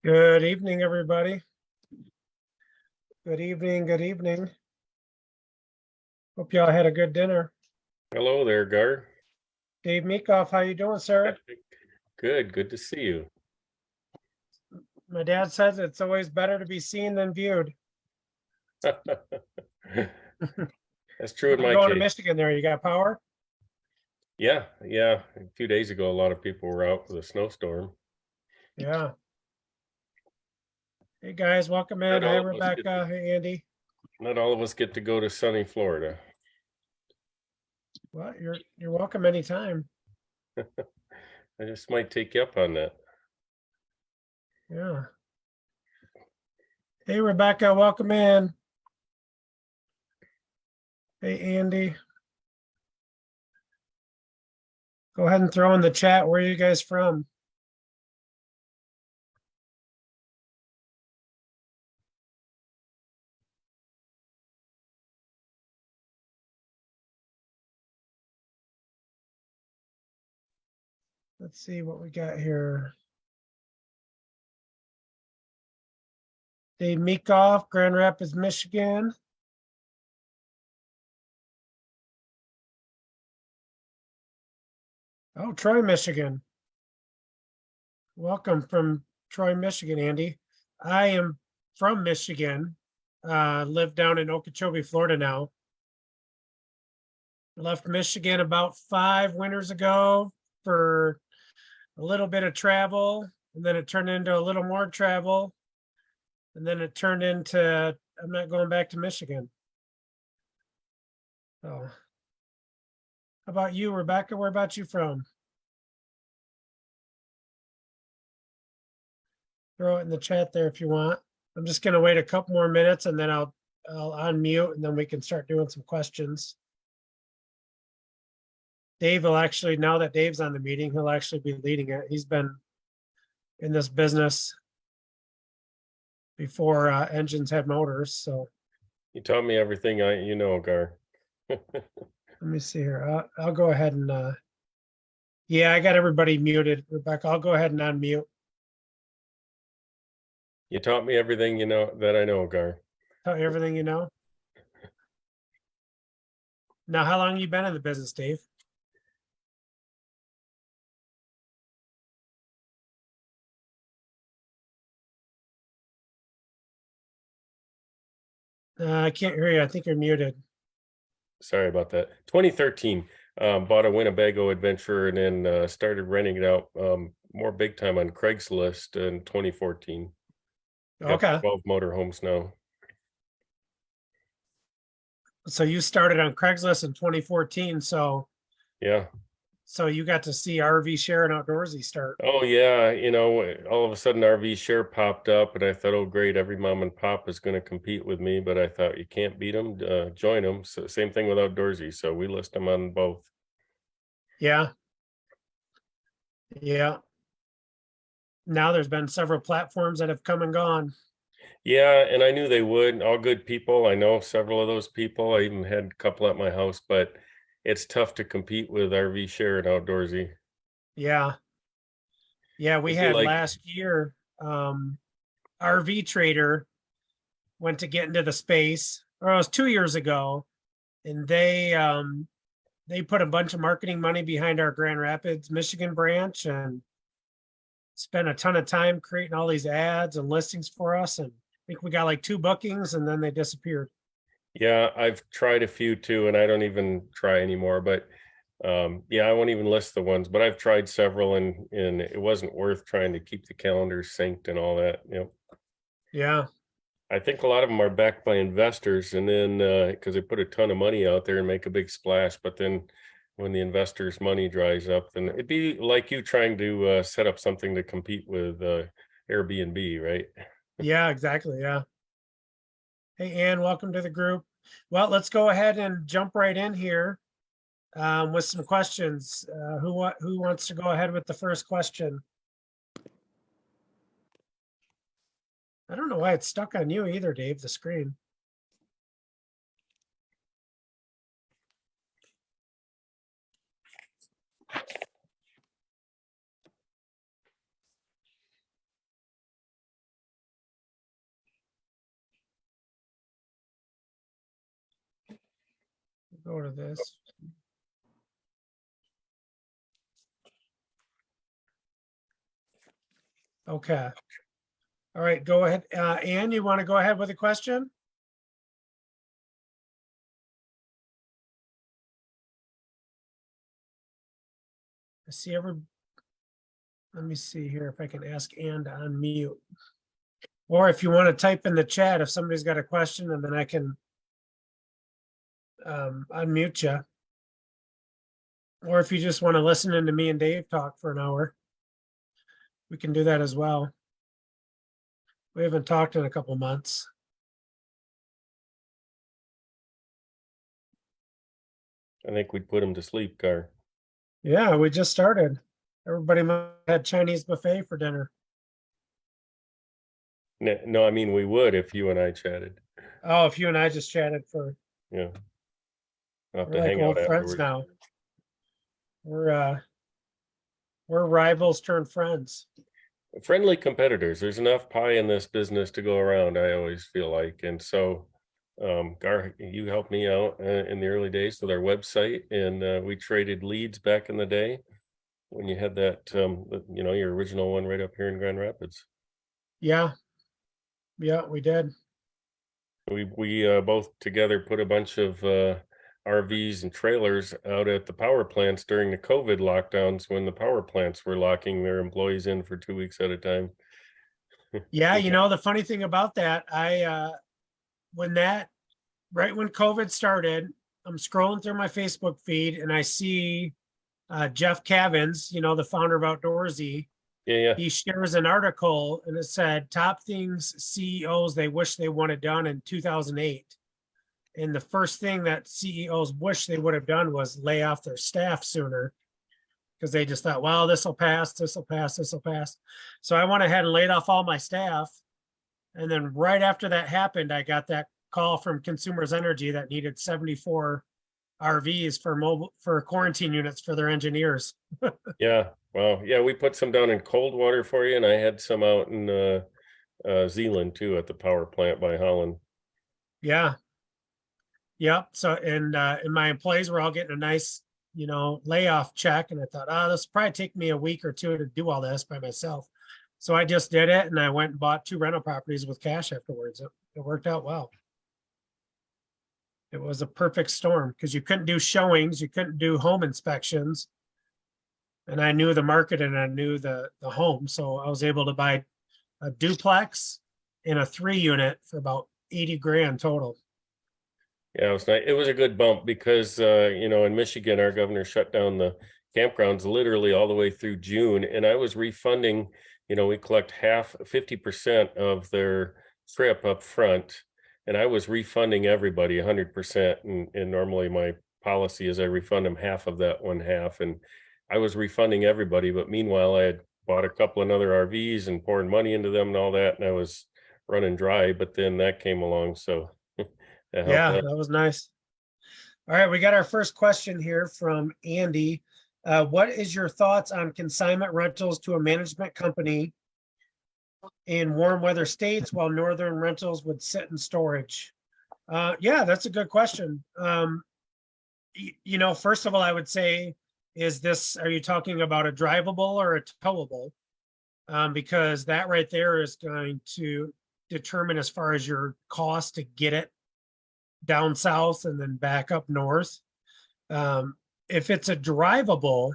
Good evening, everybody. Good evening, good evening. Hope y'all had a good dinner. Hello there, Gar. Dave Meekoff, how you doing, sir? Good to see you. My dad says it's always better to be seen than viewed. That's true How in you my going to case. Michigan there? You got power? Yeah. A few days ago, a lot of people were out with a snowstorm. Yeah. Hey guys, welcome in. Not Hi, all of us get Rebecca. Hey, Andy. Not all of us get to go to sunny Florida. Well, you're welcome anytime. I just might take you up on that. Yeah. Hey, Rebecca, welcome in. Hey, Andy. Go ahead and throw in the chat. Where are you guys from? Let's see what we got here. Dave Meekoff, Grand Rapids, Michigan. Oh, Troy, Michigan. Welcome from Troy, Michigan, Andy. I am from Michigan, live down in Okeechobee, Florida now. Left Michigan about 5 winters ago for a little bit of travel, and then it turned into a little more travel, and then it turned into I'm not going back to Michigan. So, how about you, Rebecca? Where about you from? Throw it in the chat there if you want. I'm just going to wait a couple more minutes and then I'll unmute and then we can start doing some questions. Dave will actually, now that Dave's on the meeting, he'll actually be leading it. He's been in this business before engines had motors. So You taught me everything you know, Gar. let me see here. I'll go ahead and, yeah, I got everybody muted. Rebecca, I'll go ahead and unmute. You taught me everything you know that I know, Gar. Tell you everything you know. Now, how long you been in the business, Dave? I can't hear you. I think you're muted. Sorry about that. 2013, bought a Winnebago adventure and then started renting it out more big time on Craigslist in 2014. Got Okay. 12 motorhomes now. So you started on Craigslist in 2014. So Yeah. so you got to see RV Share and Outdoorsy start. Oh yeah, all of a sudden RV Share popped up, and I thought, oh great, every mom and pop is going to compete with me. But I thought you can't beat them, join them. So same thing with Outdoorsy. So we list them on both. Yeah. Yeah. Now there's been several platforms that have come and gone. Yeah, and I knew they would. All good people. I know several of those people. I even had a couple at my house, but it's tough to compete with RV Share and Outdoorsy. Yeah. Yeah, we It'd be had like, last year, RV Trader went to get into the space, or it was 2 years ago, and they put a bunch of marketing money behind our Grand Rapids, Michigan branch and spent a ton of time creating all these ads and listings for us. And I think we got like 2 bookings and then they disappeared. yeah, I've tried a few too, and I don't even try anymore. But yeah, I won't even list the ones. But I've tried several, and it wasn't worth trying to keep the calendars synced and all that. Yeah. I think a lot of them are backed by investors, and then because they put a ton of money out there and make a big splash, but then when the investors' money dries up, then it'd be like you trying to set up something to compete with Airbnb, right? Yeah, exactly. Yeah. Hey, Ann, welcome to the group. Well, let's go ahead and jump right in here with some questions. Who wants to go ahead with the first question? I don't know why it's stuck on you either, Dave, the screen. Go to this. Okay. All right, go ahead. Ann, you want to go ahead with a question? I see let me see here if I can ask Ann to unmute. Or if you want to type in the chat, if somebody's got a question, and then I can unmute you. Or if you just want to listen into me and Dave talk for an hour, we can do that as well. We haven't talked in a couple months. I think we'd put him to sleep, Gar. Yeah, we just started. Everybody had Chinese buffet for dinner. No, I mean, we would if you and I chatted. Oh, if you and I just chatted for, Yeah. I'll have we're to like hang old out friends afterwards. now. We're rivals turned friends. Friendly competitors. There's enough pie in this business to go around, I always feel like. And so, Gar, you helped me out in the early days with our website, and we traded leads back in the day when you had that, your original one right up here in Grand Rapids. Yeah. Yeah, we did. We both together put a bunch of RVs and trailers out at the power plants during the COVID lockdowns when the power plants were locking their employees in for 2 weeks at a time. Yeah, the funny thing about that, right when COVID started, I'm scrolling through my Facebook feed and I see Jeff Cavins, the founder of Outdoorsy. Yeah. He shares an article and it said top things CEOs they wish they would have done in 2008. And the first thing that CEOs wish they would have done was lay off their staff sooner, because they just thought, well, this will pass, this will pass, this will pass. So I went ahead and laid off all my staff. And then right after that happened, I got that call from Consumers Energy that needed 74 RVs for quarantine units for their engineers. Yeah. Well, yeah, we put some down in Coldwater for you, and I had some out in Zealand too at the power plant by Holland. Yeah. Yep. So, and my employees were all getting a nice, layoff check. And I thought, this will probably take me a week or two to do all this by myself. So I just did it, and I went and bought 2 rental properties with cash afterwards. It worked out well. It was a perfect storm because you couldn't do showings, you couldn't do home inspections. And I knew the market and I knew the home. So I was able to buy a duplex and a 3-unit for about 80 grand total. Yeah, it was nice. It was a good bump because in Michigan, our governor shut down the campgrounds literally all the way through June, and I was refunding. We collect 50% of their trip up front, and I was refunding everybody 100%. And normally my policy is I refund them half of that one half, and I was refunding everybody. But meanwhile, I had bought a couple of other RVs and pouring money into them and all that, and I was running dry. But then that came along, so. Yeah, that was nice. All right, we got our first question here from Andy. What is your thoughts on consignment rentals to a management company in warm weather states while northern rentals would sit in storage? Yeah, that's a good question. First of all, I would say, are you talking about a drivable or a towable? Because that right there is going to determine as far as your cost to get it down south and then back up north. If it's a drivable,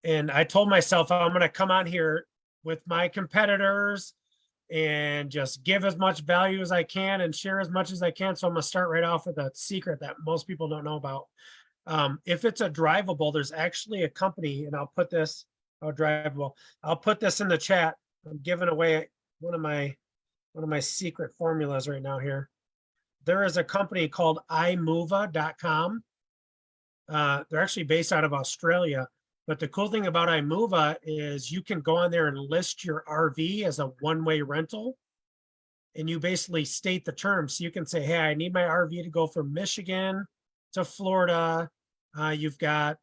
and I told myself I'm going to come on here with my competitors and just give as much value as I can and share as much as I can. So I'm going to start right off with a secret that most people don't know about. If it's a drivable, there's actually a company, and I'll put this in the chat. I'm giving away one of my secret formulas right now here. There is a company called imova.com. They're actually based out of Australia. But the cool thing about iMova is you can go on there and list your RV as a one-way rental. And you basically state the terms. So you can say, hey, I need my RV to go from Michigan to Florida. You've got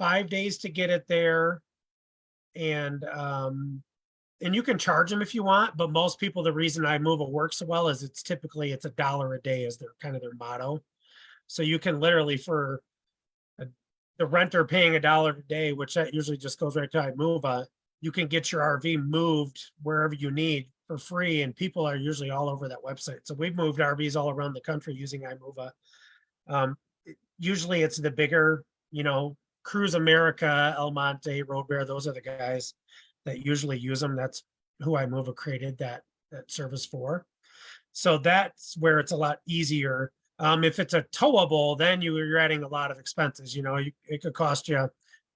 5 days to get it there. And you can charge them if you want, but most people, the reason iMova works so well is it's $1 a day is their motto. So you can literally for the renter paying $1 a day, which that usually just goes right to iMova, you can get your RV moved wherever you need for free. And people are usually all over that website. So we've moved RVs all around the country using iMova. Usually it's the bigger, Cruise America, El Monte, Road Bear, those are the guys that usually use them. That's who iMova created that service for. So that's where it's a lot easier. If it's a towable, then you're adding a lot of expenses. It could cost you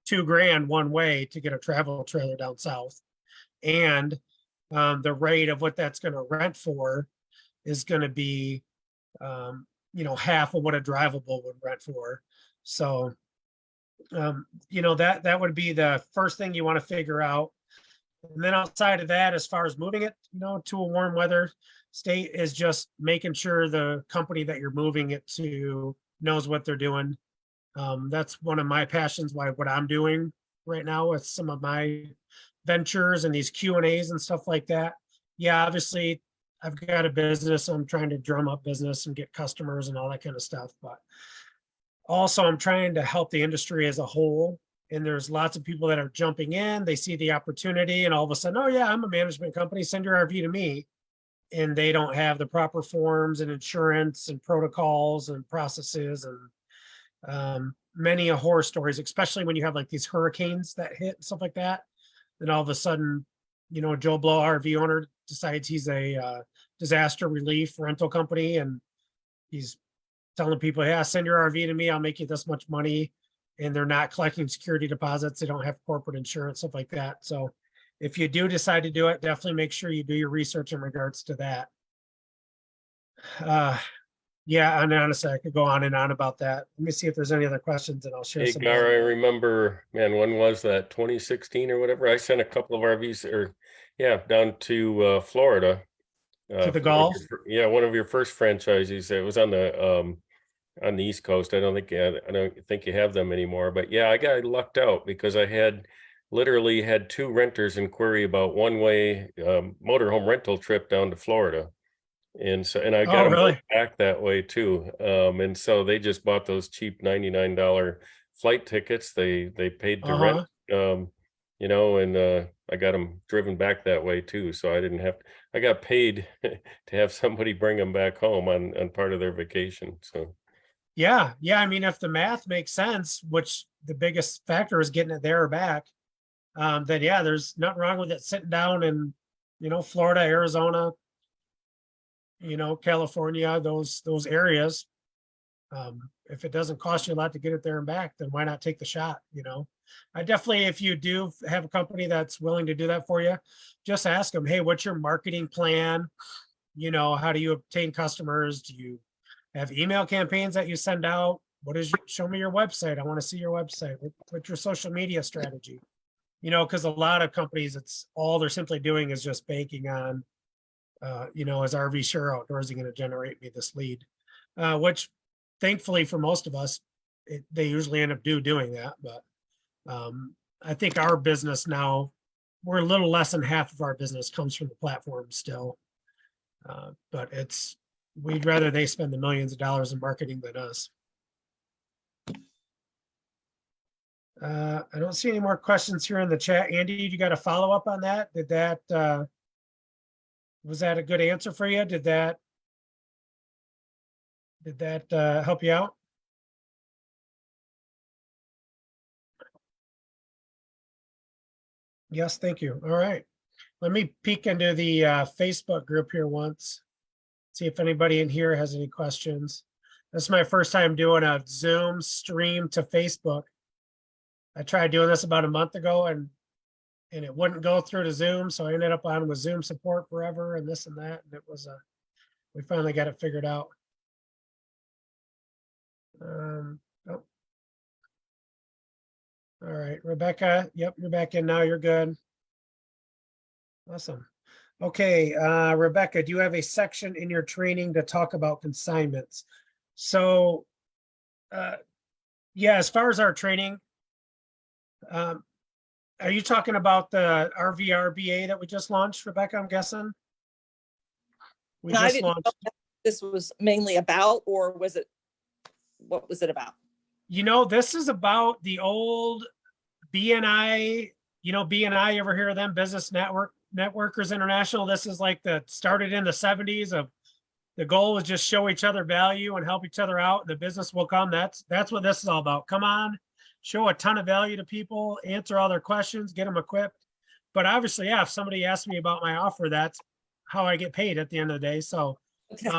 $2,000 one way to get a travel trailer down south. And the rate of what that's going to rent for is going to be, half of what a drivable would rent for. So, that would be the first thing you want to figure out. And then outside of that, as far as moving it, to a warm weather state, is just making sure the company that you're moving it to knows what they're doing. That's one of my passions, what I'm doing right now with some of my ventures and these Q&As and stuff like that. Yeah, obviously I've got a business. I'm trying to drum up business and get customers and all that kind of stuff. But also I'm trying to help the industry as a whole. And there's lots of people that are jumping in. They see the opportunity and all of a sudden, oh yeah, I'm a management company. Send your RV to me. And they don't have the proper forms and insurance and protocols and processes and many horror stories, especially when you have like these hurricanes that hit and stuff like that. Then all of a sudden, Joe Blow RV owner decides he's a disaster relief rental company, and he's telling people, "Yeah, send your RV to me. I'll make you this much money." And they're not collecting security deposits. They don't have corporate insurance, stuff like that. So if you do decide to do it, definitely make sure you do your research in regards to that. Yeah, and honestly, I could go on and on about that. Let me see if there's any other questions, and I'll share Hey, some. Gar, I remember, man, when was that? 2016 or whatever? I sent a couple of RVs down to Florida. To the Gulf? One of your first franchisees. It was on the East Coast. I don't think you have them anymore. But yeah, I lucked out because I literally had two renters inquiry about one-way motorhome rental trip down to Florida. And I got them really? back that way too. And so they just bought those cheap $99 flight tickets. They paid to rent, and I got them driven back that way too. So I got paid to have somebody bring them back home on part of their vacation. So yeah. I mean, if the math makes sense, which the biggest factor is getting it there or back, then yeah, there's nothing wrong with it sitting down in, Florida, Arizona, California, those areas. If it doesn't cost you a lot to get it there and back, then why not take the shot? I definitely, if you do have a company that's willing to do that for you, just ask them, hey, what's your marketing plan? How do you obtain customers? Do you have email campaigns that you send out? Show me your website. I want to see your website. What's your social media strategy? Because a lot of companies, it's all they're simply doing is just banking on, is RV Share Outdoorsy going to generate me this lead? Which thankfully for most of us, they usually end up doing that. But I think our business now, we're a little less than half of our business comes from the platform still. But we'd rather they spend the millions of dollars in marketing than us. I don't see any more questions here in the chat. Andy, you got a follow up on that? Was that a good answer for you? Did that help you out? Yes, thank you. All right. Let me peek into the Facebook group here once. See if anybody in here has any questions. This is my first time doing a Zoom stream to Facebook. I tried doing this about a month ago and it wouldn't go through to Zoom. So I ended up on with Zoom support forever and this and that. And it was we finally got it figured out. Oh. All right, Rebecca. Yep, you're back in now. You're good. Awesome. Okay, Rebecca, do you have a section in your training to talk about consignments? So, yeah, as far as our training, are you talking about the RVRBA that we just launched, Rebecca, I'm guessing? I didn't know what this was mainly about, or was it what was it about? This is about the old BNI, BNI, you ever hear of them? Business Networkers International. This is like started in the 70s of the goal was just show each other value and help each other out, and the business will come. That's what this is all about. Come on, show a ton of value to people, answer all their questions, get them equipped. But obviously, yeah, if somebody asks me about my offer, that's how I get paid at the end of the day. So, Okay.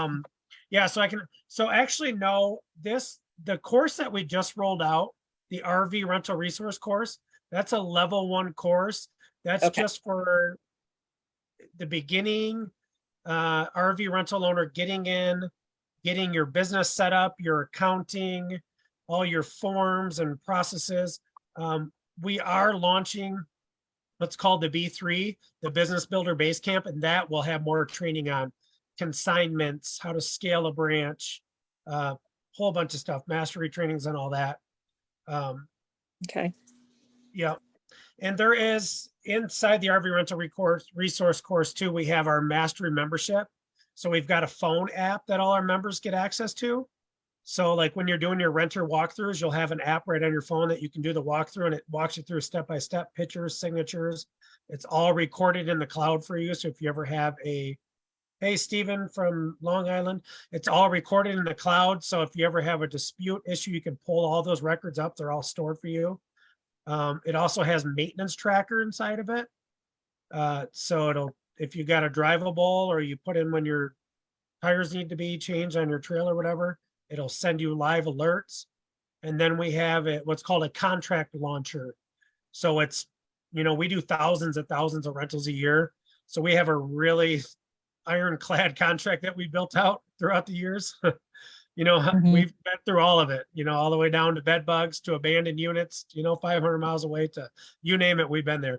yeah, so actually, no, the course that we just rolled out, the RV rental resource course, that's a level 1 course. That's Okay. just for the beginning RV rental owner getting your business set up, your accounting, all your forms and processes. We are launching what's called the B3, the Business Builder Basecamp, and that will have more training on consignments, how to scale a branch, whole bunch of stuff, mastery trainings and all that. Okay. Yeah. And there is inside the RV rental resource course too, we have our mastery membership. So we've got a phone app that all our members get access to. So like when you're doing your renter walkthroughs, you'll have an app right on your phone that you can do the walkthrough, and it walks you through step-by-step pictures, signatures. It's all recorded in the cloud for you. So if you ever have hey, Stephen from Long Island, it's all recorded in the cloud. So if you ever have a dispute issue, you can pull all those records up. They're all stored for you. It also has maintenance tracker inside of it. So if you got a drivable or you put in when your tires need to be changed on your trailer or whatever, it'll send you live alerts. And then we have what's called a contract launcher. So it's, we do thousands and thousands of rentals a year. So we have a really ironclad contract that we built out throughout the years. We've been through all of it, all the way down to bed bugs, to abandoned units, 500 miles away, to you name it, we've been there.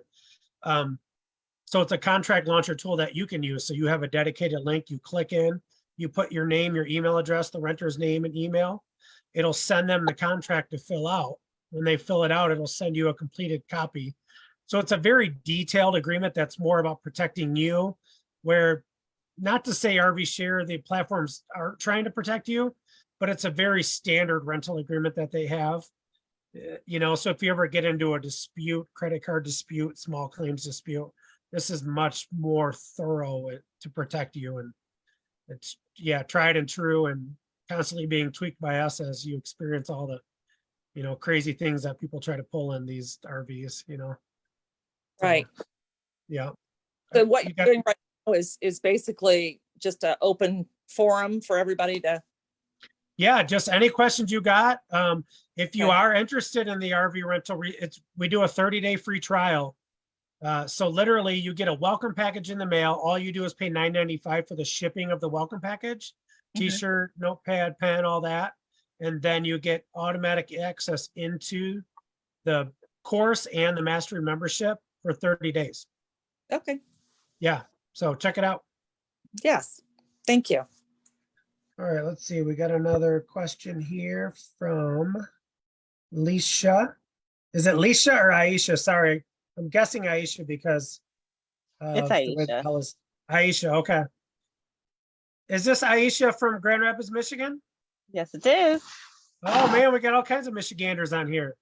So it's a contract launcher tool that you can use. So you have a dedicated link, you click in, you put your name, your email address, the renter's name and email. It'll send them the contract to fill out. When they fill it out, it'll send you a completed copy. So it's a very detailed agreement that's more about protecting you, where, not to say RV Share, the platforms are trying to protect you, but it's a very standard rental agreement that they have. So if you ever get into a dispute, credit card dispute, small claims dispute, this is much more thorough to protect you. And it's, tried and true, and constantly being tweaked by us as you experience all the, crazy things that people try to pull in these RVs, Right. So, yeah. So what you're doing right now is basically just an open forum for everybody to. Yeah, just any questions you got. If you are interested in the RV rental, we do a 30-day free trial. So literally you get a welcome package in the mail. All you do is pay $9.95 for the shipping of the welcome package, t-shirt, notepad, pen, all that. And then you get automatic access into the course and the mastery membership for 30 days. Okay. Yeah. So check it out. Yes. Thank you. All right, let's see. We got another question here from Leisha. Is it Leisha or Aisha? Sorry, I'm guessing Aisha because It's the way the Aisha. hell is Aisha. Okay. Is this Aisha from Grand Rapids, Michigan? Yes, it is. Oh man, we got all kinds of Michiganders on here.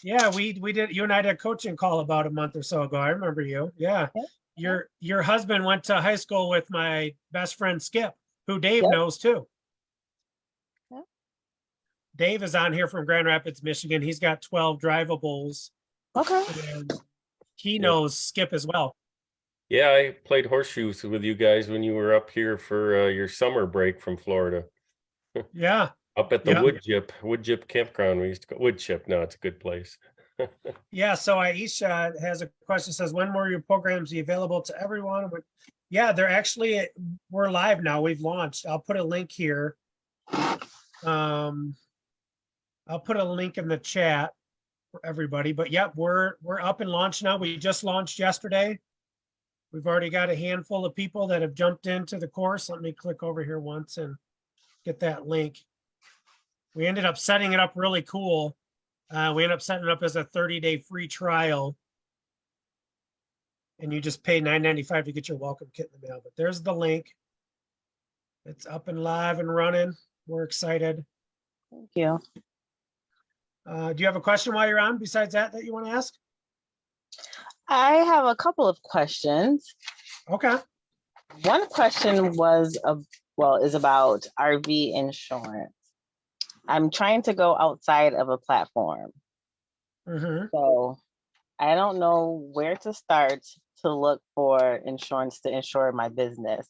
Yeah, we did. You and I did a coaching call about a month or so ago. I remember you. Yeah. Your husband went to high school with my best friend Skip, who Dave knows too. Yep. Dave is on here from Grand Rapids, Michigan. He's got 12 drivables. Okay. And he knows Skip as well. Yeah, I played horseshoes with you guys when you were up here for your summer break from Florida. Yeah. Up at the Woodjip campground. We used to go Woodchip. No, it's a good place. Yeah. So Aisha has a question, says, when will your programs be available to everyone? Yeah, we're live now. We've launched. I'll put a link here. I'll put a link in the chat for everybody, but yep, we're up and launched now. We just launched yesterday. We've already got a handful of people that have jumped into the course. Let me click over here once and get that link. We ended up setting it up really cool. We ended up setting it up as a 30-day free trial. And you just pay $9.95 to get your welcome kit in the mail. But there's the link. It's up and live and running. We're excited. Thank you. Do you have a question while you're on besides that you want to ask? I have a couple of questions. Okay. One question was, is about RV insurance. I'm trying to go outside of a platform. Mm-hmm. So I don't know where to start to look for insurance to insure my business.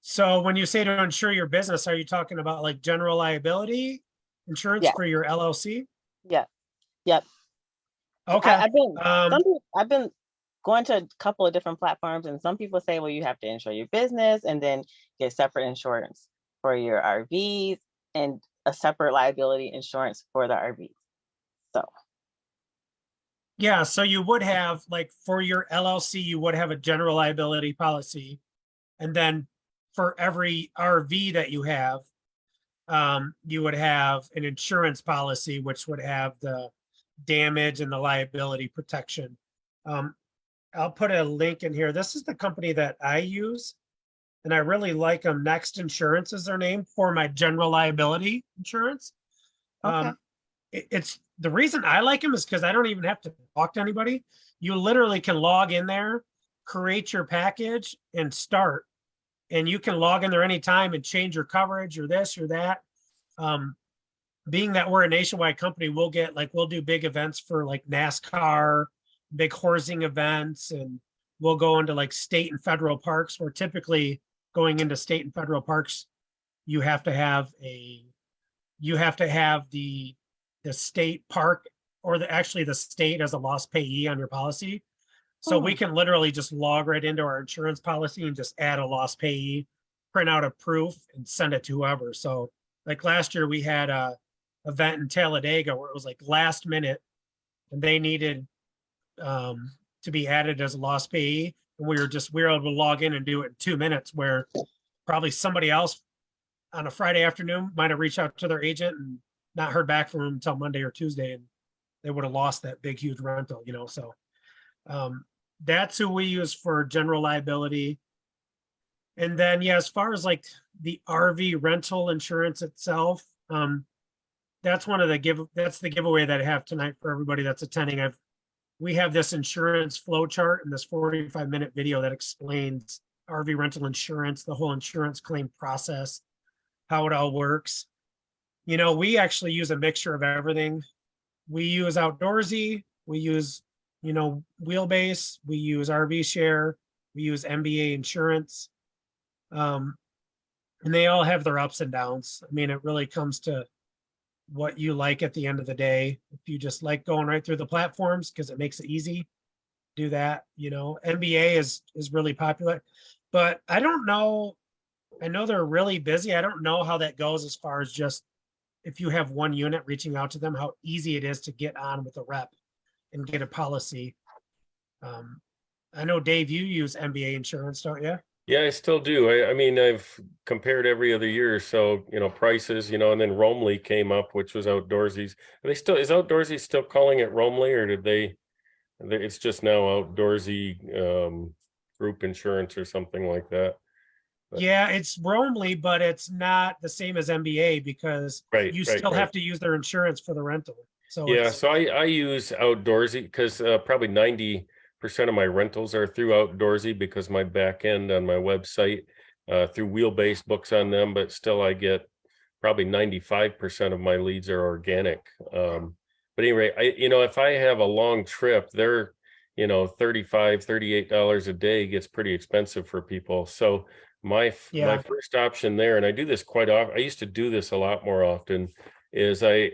So when you say to insure your business, are you talking about like general liability insurance Yeah. for your LLC? Yeah. Yep. Okay. I've been going to a couple of different platforms, and some people say, well, you have to insure your business and then get separate insurance for your RVs and a separate liability insurance for the RVs. So Yeah, so you would have, like, for your LLC, you would have a general liability policy. And then for every RV that you have, you would have an insurance policy, which would have the damage and the liability protection. I'll put a link in here. This is the company that I use, and I really like them. Next Insurance is their name for my general liability insurance. okay. It's the reason I like them is because I don't even have to talk to anybody. You literally can log in there, create your package, and start. And you can log in there anytime and change your coverage or this or that. Being that we're a nationwide company, we'll do big events for like NASCAR, big horsing events, and we'll go into like state and federal parks, where typically going into state and federal parks, you have to have the state park or the state as a loss payee on your policy. So we can literally just log right into our insurance policy and just add a loss payee, print out a proof and send it to whoever. So like last year we had a event in Talladega where it was like last minute and they needed to be added as a loss payee. And we were able to log in and do it in 2 minutes, where probably somebody else on a Friday afternoon might have reached out to their agent and not heard back from them until Monday or Tuesday, and they would have lost that big, huge rental, So that's who we use for general liability. And then, yeah, as far as like the RV rental insurance itself, that's the giveaway that I have tonight for everybody that's attending. We have this insurance flow chart and this 45-minute video that explains RV rental insurance, the whole insurance claim process, how it all works. We actually use a mixture of everything. We use Outdoorsy, we use, Wheelbase, we use RV Share, we use MBA insurance. And they all have their ups and downs. I mean, it really comes to what you like at the end of the day. If you just like going right through the platforms because it makes it easy, do that. MBA is really popular, but I don't know. I know they're really busy. I don't know how that goes as far as just if you have one unit reaching out to them, how easy it is to get on with a rep and get a policy. I know, Dave, you use MBA insurance, don't you? Yeah, I still do. I mean, I've compared every other year. So, prices, and then Roamly came up, which was Outdoorsy's. Is Outdoorsy still calling it Roamly, or it's just now Outdoorsy group insurance or something like that? Yeah, it's Roamly, but it's not the same as MBA because you still have to use their insurance for the rental. So yeah, so I use Outdoorsy because probably 90% of my rentals are through Outdoorsy because my back end on my website through Wheelbase books on them, but still I get probably 95% of my leads are organic. But anyway, if I have a long trip, they're, $35, $38 a day gets pretty expensive for people. So my first option there, and I do this quite often, I used to do this a lot more often, is I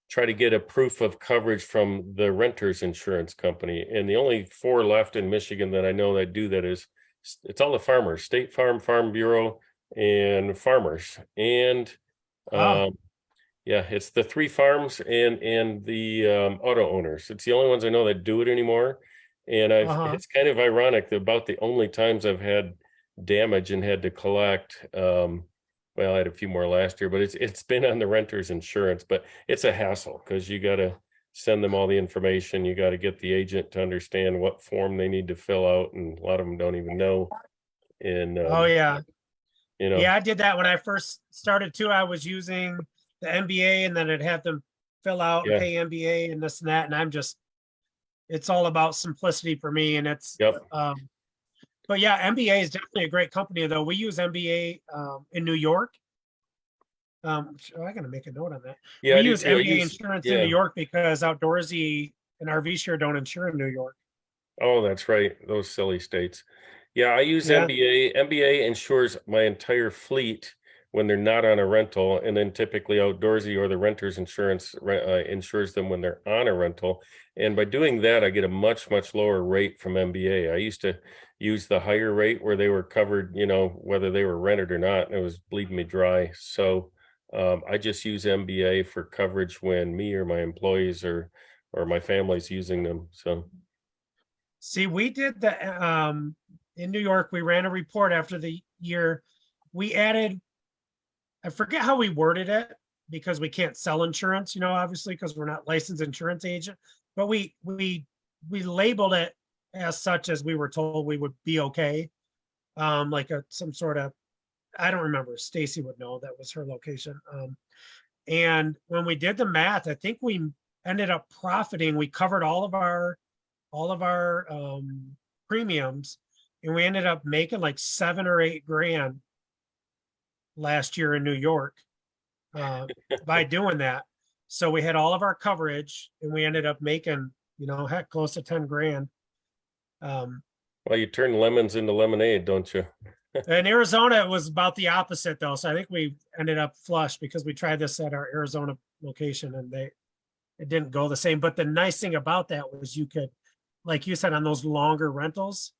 try to get a proof of coverage from the renter's insurance company. And the only 4 left in Michigan that I know that do that it's all the farmers, State Farm, Farm Bureau, and Farmers. And it's the 3 farms and the auto owners. It's the only ones I know that do it anymore. And it's kind of ironic that about the only times I've had damage and had to collect, well, I had a few more last year, but it's been on the renter's insurance, but it's a hassle because you got to send them all the information. You got to get the agent to understand what form they need to fill out, and a lot of them don't even know. And yeah, you know. Yeah, I did that when I first started too. I was using the MBA and then I'd have them fill out and Yeah. pay MBA and this and that. And I'm just, it's all about simplicity for me. And it's, Yep. but yeah, MBA is definitely a great company though. We use MBA in New York. I gotta make a note on that. Yeah, We I do use too. I MBA use, insurance in yeah. New York because Outdoorsy and RV Share don't insure in New York. Oh, that's right. Those silly states. Yeah, I use Yeah. MBA. MBA insures my entire fleet when they're not on a rental, and then typically Outdoorsy or the renter's insurance insures them when they're on a rental. And by doing that, I get a much, much lower rate from MBA. I used to use the higher rate where they were covered, you know, whether they were rented or not, and it was bleeding me dry. So I just use MBA for coverage when me or my employees or my family's using them. So. See, we did the in New York, we ran a report after the year. We added, I forget how we worded it because we can't sell insurance, you know, obviously, because we're not licensed insurance agent, but we labeled it as such as we were told we would be okay. Like some sort of, I don't remember, Stacy would know, that was her location. And when we did the math, I think we ended up profiting. We covered all of our premiums, and we ended up making like 7 or 8 grand last year in New York by doing that. So we had all of our coverage and we ended up making, you know, heck, close to 10 grand. Well, you turn lemons into lemonade, don't you? In Arizona, it was about the opposite though. So I think we ended up flush because we tried this at our Arizona location and it didn't go the same. But the nice thing about that was you could, like you said, on those longer rentals,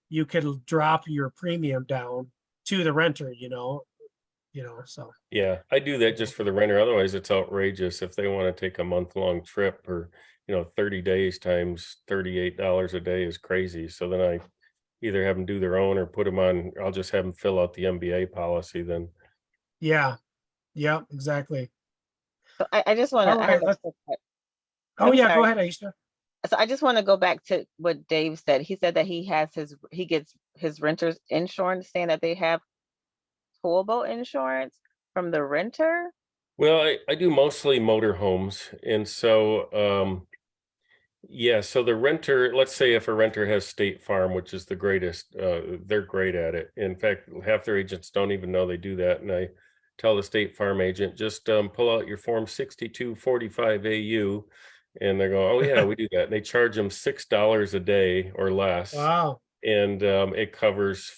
you could drop your premium down to the renter, so. Yeah, I do that just for the renter. Otherwise, it's outrageous if they want to take a month-long trip or, 30 days times $38 a day is crazy. So then I either have them do their own or put them on, I'll just have them fill out the MBA policy then. Yeah. Yeah, exactly. So I just want All to, right, I'm go sorry. ahead, Aisha. So I just want to go back to what Dave said. He said that he gets his renter's insurance, saying that they have towable insurance from the renter. Well, I do mostly motorhomes. And so, yeah, so the renter, let's say if a renter has State Farm, which is the greatest, they're great at it. In fact, half their agents don't even know they do that. And I tell the State Farm agent, just pull out your form 6245 AU. And they're going, oh yeah, we do that. And they charge them $6 a day or less. Wow. And it covers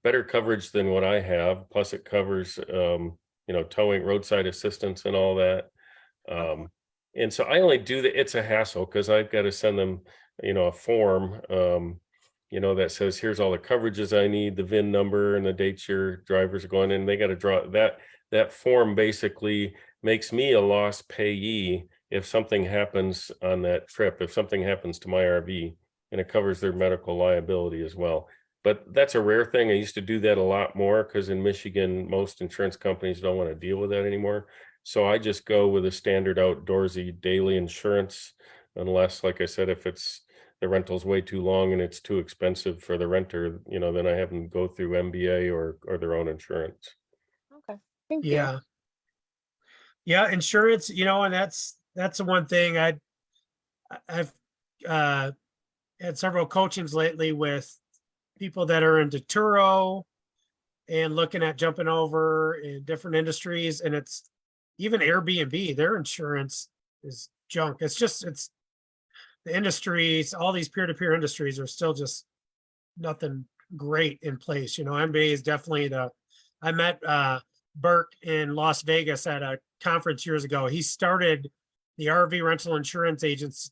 better coverage than what I have. Plus it covers, towing, roadside assistance and all that. And so I only do that. It's a hassle because I've got to send them, a form, that says, here's all the coverages I need, the VIN number and the dates your drivers are going in. They got to draw that form basically makes me a lost payee if something happens on that trip, if something happens to my RV, and it covers their medical liability as well. But that's a rare thing. I used to do that a lot more because in Michigan, most insurance companies don't want to deal with that anymore. So I just go with a standard Outdoorsy daily insurance, unless, like I said, if the rental's way too long and it's too expensive for the renter, then I have them go through MBA or their own insurance. Okay, thank you. Yeah. Yeah, insurance, and that's the one thing I've had several coachings lately with people that are into Turo and looking at jumping over in different industries. And it's even Airbnb, their insurance is junk. It's the industries, all these peer-to-peer industries are still just nothing great in place. MBA is definitely I met Burke in Las Vegas at a conference years ago. He started the RV rental insurance agents.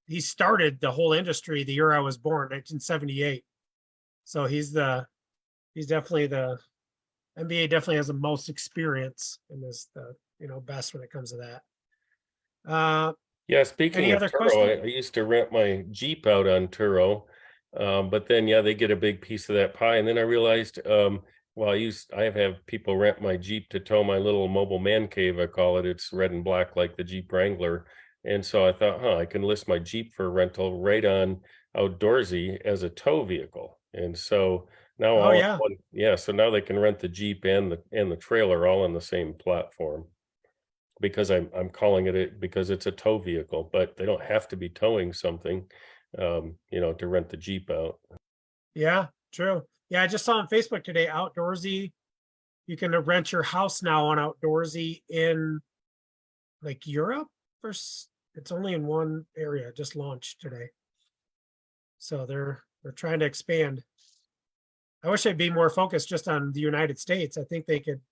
He started the whole industry the year I was born, 1978. So he's definitely MBA definitely has the most experience and is the best when it comes to that. Yeah, speaking of Turo, I used to rent my Jeep out on Turo, but then they get a big piece of that pie. And then I realized, I have people rent my Jeep to tow my little mobile man cave, I call it. It's red and black like the Jeep Wrangler. And so I thought, I can list my Jeep for rental right on Outdoorsy as a tow vehicle. And so Now Oh, all in yeah. one, yeah, so now they can rent the Jeep and the trailer all on the same platform. Because I'm calling it because it's a tow vehicle, but they don't have to be towing something, to rent the Jeep out. Yeah, true. Yeah, I just saw on Facebook today, Outdoorsy. You can rent your house now on Outdoorsy in like Europe. It's only in one area, just launched today. So they're trying to expand. I wish they'd be more focused just on the United States. I think they could.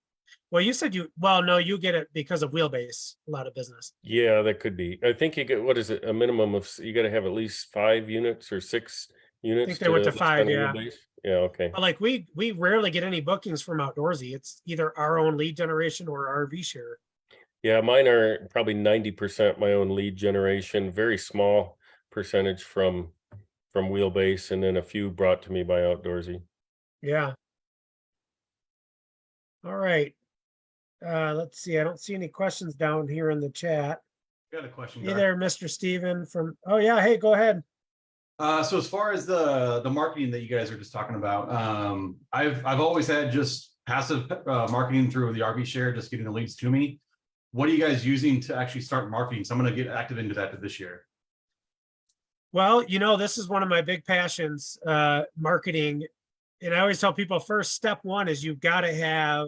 Well, you said no, you get it because of Wheelbase, a lot of business. Yeah, that could be. I think you get, what is it, a minimum of, you got to have at least 5 units or 6 units they went to list 5, on a yeah. Wheelbase? Yeah, okay. But like we rarely get any bookings from Outdoorsy. It's either our own lead generation or RV share. Yeah, mine are probably 90% my own lead generation, very small percentage from Wheelbase, and then a few brought to me by Outdoorsy. Yeah. All right. Let's see. I don't see any questions down here in the chat. Got a question. Hey there, Mr. Steven from, oh yeah, hey, go ahead. So as far as the marketing that you guys are just talking about, I've always had just passive marketing through the RV share, just getting the leads to me. What are you guys using to actually start marketing? So I'm going to get active into that this year. Well, this is one of my big passions, marketing. And I always tell people first step one is you've got to have,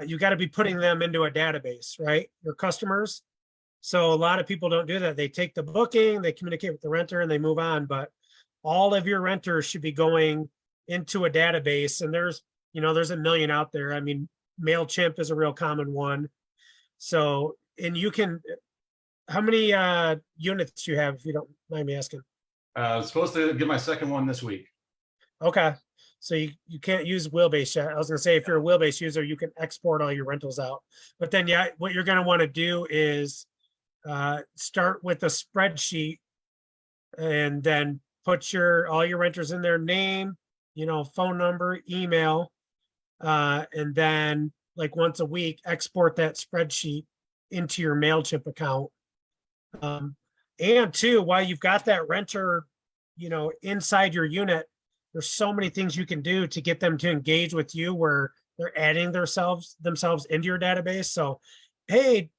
you got to be putting them into a database, right? Your customers. So a lot of people don't do that. They take the booking, they communicate with the renter, and they move on. But all of your renters should be going into a database. And there's a million out there. I mean, MailChimp is a real common one. So, and you can, how many units do you have, if you don't mind me asking? I was supposed to get my second one this week. Okay. So you can't use Wheelbase yet. I was gonna say, if you're a Wheelbase user, you can export all your rentals out. But then, yeah, what you're gonna want to do is start with a spreadsheet and then put all your renters in their name, phone number, email, and then like once a week, export that spreadsheet into your MailChimp account. And two, while you've got that renter, inside your unit, there's so many things you can do to get them to engage with you where they're adding themselves into your database. So, hey,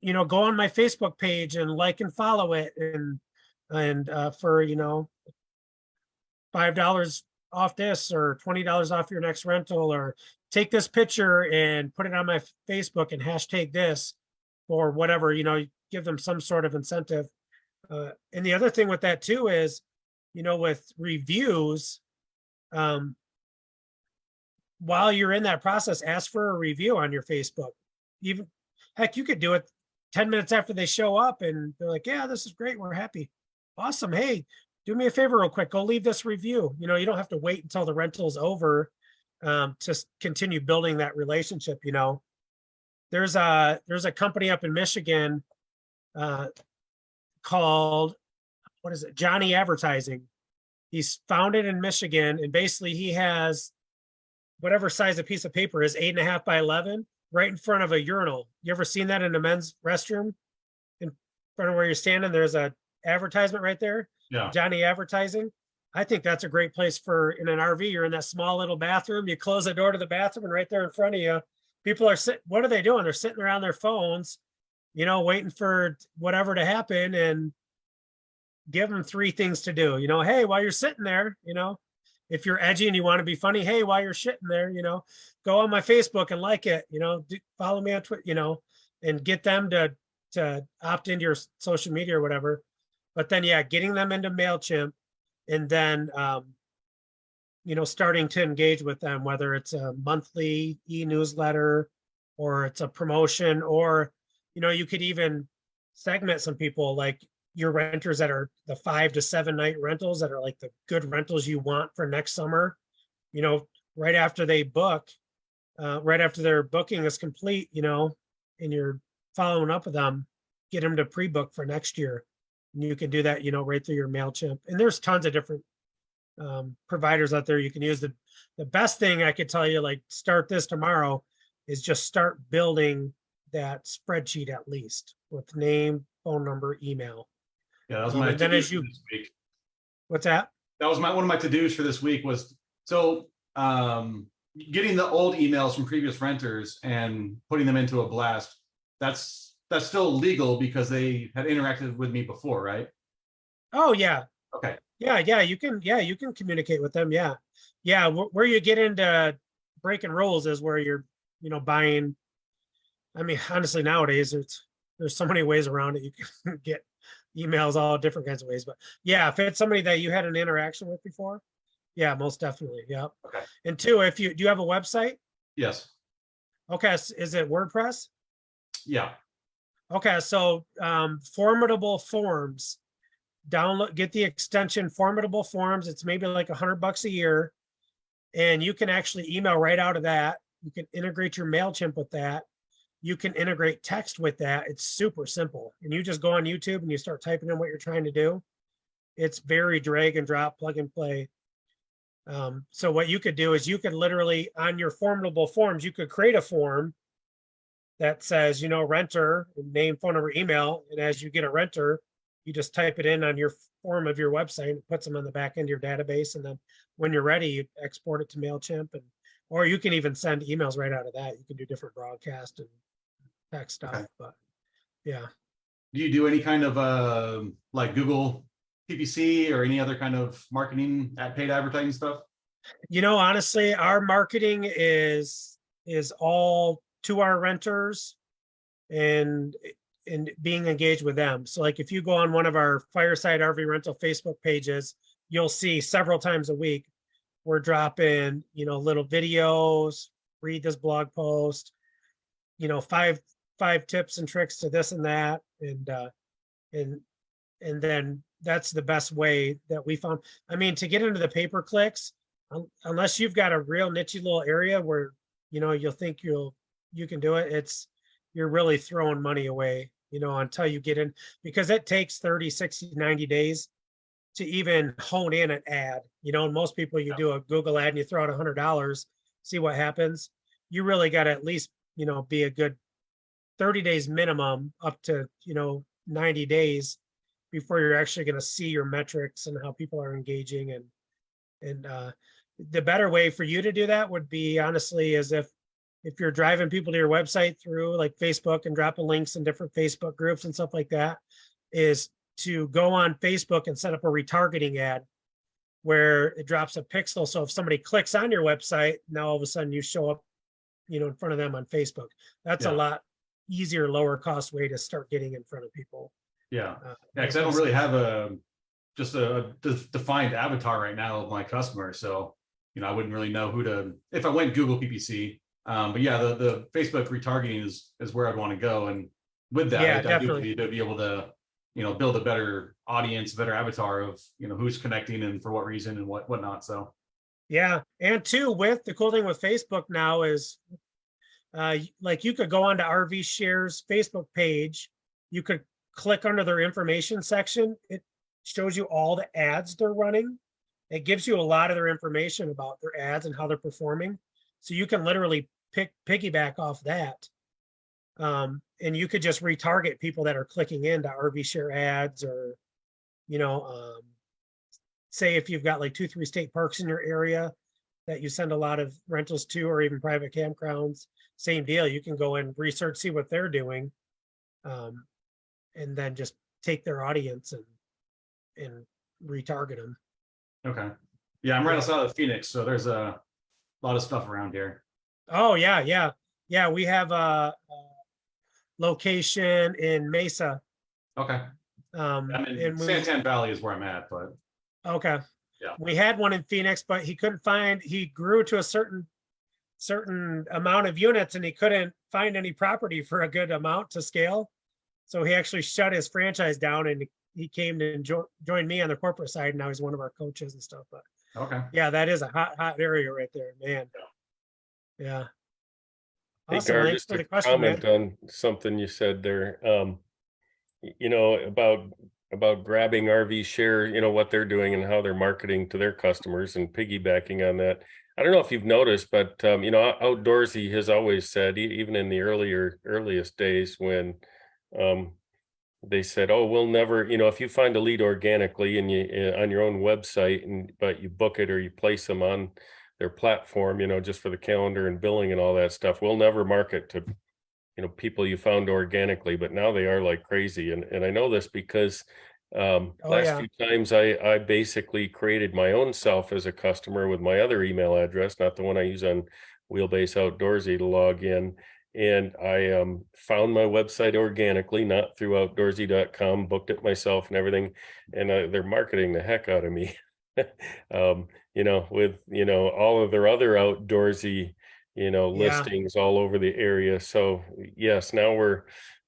go on my Facebook page and like and follow it, and for $5 off this or $20 off your next rental, or take this picture and put it on my Facebook and hashtag this, or whatever, give them some sort of incentive. And the other thing with that too is, with reviews, while you're in that process, ask for a review on your Facebook. Even heck, you could do it 10 minutes after they show up and they're like, yeah, this is great, we're happy. Awesome. Hey, do me a favor real quick, go leave this review. You don't have to wait until the rental's over to continue building that relationship. There's a company up in Michigan called, what is it, Johnny Advertising. He's founded in Michigan, and basically he has whatever size a piece of paper is, 8.5 by 11, right in front of a urinal. You ever seen that in a men's restroom? In front of where you're standing, there's a advertisement right there. Yeah. Johnny Advertising. I think that's a great place in an RV. You're in that small little bathroom. You close the door to the bathroom, and right there in front of you, people are sitting. What are they doing? They're sitting around their phones, waiting for whatever to happen, and give them 3 things to do. Hey, while you're sitting there, if you're edgy and you want to be funny, hey, while you're sitting there, go on my Facebook and like it, follow me on Twitter, and get them to opt into your social media or whatever. But then, yeah, getting them into MailChimp, and then, starting to engage with them, whether it's a monthly e-newsletter or it's a promotion, or, you could even segment some people, like your renters that are the 5 to 7 night rentals that are like the good rentals you want for next summer, right after they book, right after their booking is complete, and you're following up with them, get them to pre-book for next year. And you can do that, right through your MailChimp. And there's tons of different providers out there you can use. The best thing I could tell you, like, start this tomorrow, is just start building that spreadsheet, at least with name, phone number, email. Yeah, that was my to-do this week. What's that? That was one of my to-dos for this week was, so getting the old emails from previous renters and putting them into a blast, that's still legal because they had interacted with me before, right? Oh, yeah. Okay. Yeah, you can communicate with them. Yeah. Where you get into breaking rules is where you're, buying. I mean, honestly, nowadays there's so many ways around it. You can get emails all different kinds of ways. But yeah, if it's somebody that you had an interaction with before, yeah, most definitely. Yeah. Okay. And two, do you have a website? Yes. Okay, is it WordPress? Yeah. Okay, so Formidable Forms. Get the extension Formidable Forms. It's maybe like $100 a year, and you can actually email right out of that. You can integrate your MailChimp with that. You can integrate text with that. It's super simple. And you just go on YouTube and you start typing in what you're trying to do. It's very drag and drop, plug and play. So what you could do is you could literally, on your Formidable Forms, you could create a form that says, renter, name, phone number, email. And as you get a renter, you just type it in on your form of your website and it puts them on the back end of your database. And then when you're ready, you export it to MailChimp, or you can even send emails right out of that. You can do different broadcast and text stuff. Okay. But yeah. Do you do any kind of like Google PPC or any other kind of marketing paid advertising stuff? Honestly, our marketing is all to our renters and being engaged with them. So like if you go on one of our Fireside RV Rental Facebook pages, you'll see several times a week we're dropping, little videos, read this blog post, five tips and tricks to this and that. And then that's the best way that we found. I mean, to get into the pay-per-clicks, unless you've got a real niche little area where, you'll think you can do it, you're really throwing money away, until you get in, because it takes 30, 60, 90 days to even hone in an ad. And most people, you do a Google ad and you throw out $100, see what happens. You really got to at least, be a good 30 days minimum up to, 90 days before you're actually going to see your metrics and how people are engaging. And the better way for you to do that would be, honestly, is if you're driving people to your website through like Facebook and dropping links in different Facebook groups and stuff like that, is to go on Facebook and set up a retargeting ad where it drops a pixel. So if somebody clicks on your website, now all of a sudden you show up, in front of them on Facebook. That's a lot easier, lower cost way to start getting in front of people. Yeah. Because I don't really have just a defined avatar right now of my customer. So, I wouldn't really know who to, if I went Google PPC. But yeah, the Facebook retargeting is where I'd want to go. And with that, I do need to be able to, build a better audience, better avatar of, who's connecting and for what reason and whatnot. So. Yeah. And two, with the cool thing with Facebook now is like you could go onto RV Share's Facebook page. You could click under their information section. It shows you all the ads they're running. It gives you a lot of their information about their ads and how they're performing. So you can literally piggyback off that. And you could just retarget people that are clicking into RV Share ads, or, say if you've got like 2-3 state parks in your area that you send a lot of rentals to, or even private campgrounds, same deal. You can go and research, see what they're doing, and then just take their audience and retarget them. Okay. Yeah, I'm right outside of Phoenix, so there's a lot of stuff around here. Oh yeah. We have a location in Mesa. Okay. I'm in Santan Valley is where I'm at, but. Okay. Yeah. We had one in Phoenix, but he grew to a certain amount of units and he couldn't find any property for a good amount to scale. So he actually shut his franchise down and he came to join me on the corporate side. And now he's one of our coaches and stuff. But okay. Yeah, that is a hot area right there, man. Yeah. Hey, Awesome. Gar, Thanks just for the to question, comment man. on something you said there. About grabbing RV Share, what they're doing and how they're marketing to their customers and piggybacking on that. I don't know if you've noticed, but Outdoorsy has always said, even in the earliest days when they said, oh, we'll never, if you find a lead organically and you on your own website, but you book it or you place them on their platform, you know, just for the calendar and billing and all that stuff. We'll never market to, you know, people you found organically, but now they are like crazy. And I know this because last yeah. few times I basically created my own self as a customer with my other email address, not the one I use on Wheelbase Outdoorsy to log in. And I found my website organically, not through outdoorsy.com, booked it myself and everything. And they're marketing the heck out of me, you know, with, you know, all of their other outdoorsy, you know, Yeah. listings all over the area. So yes, now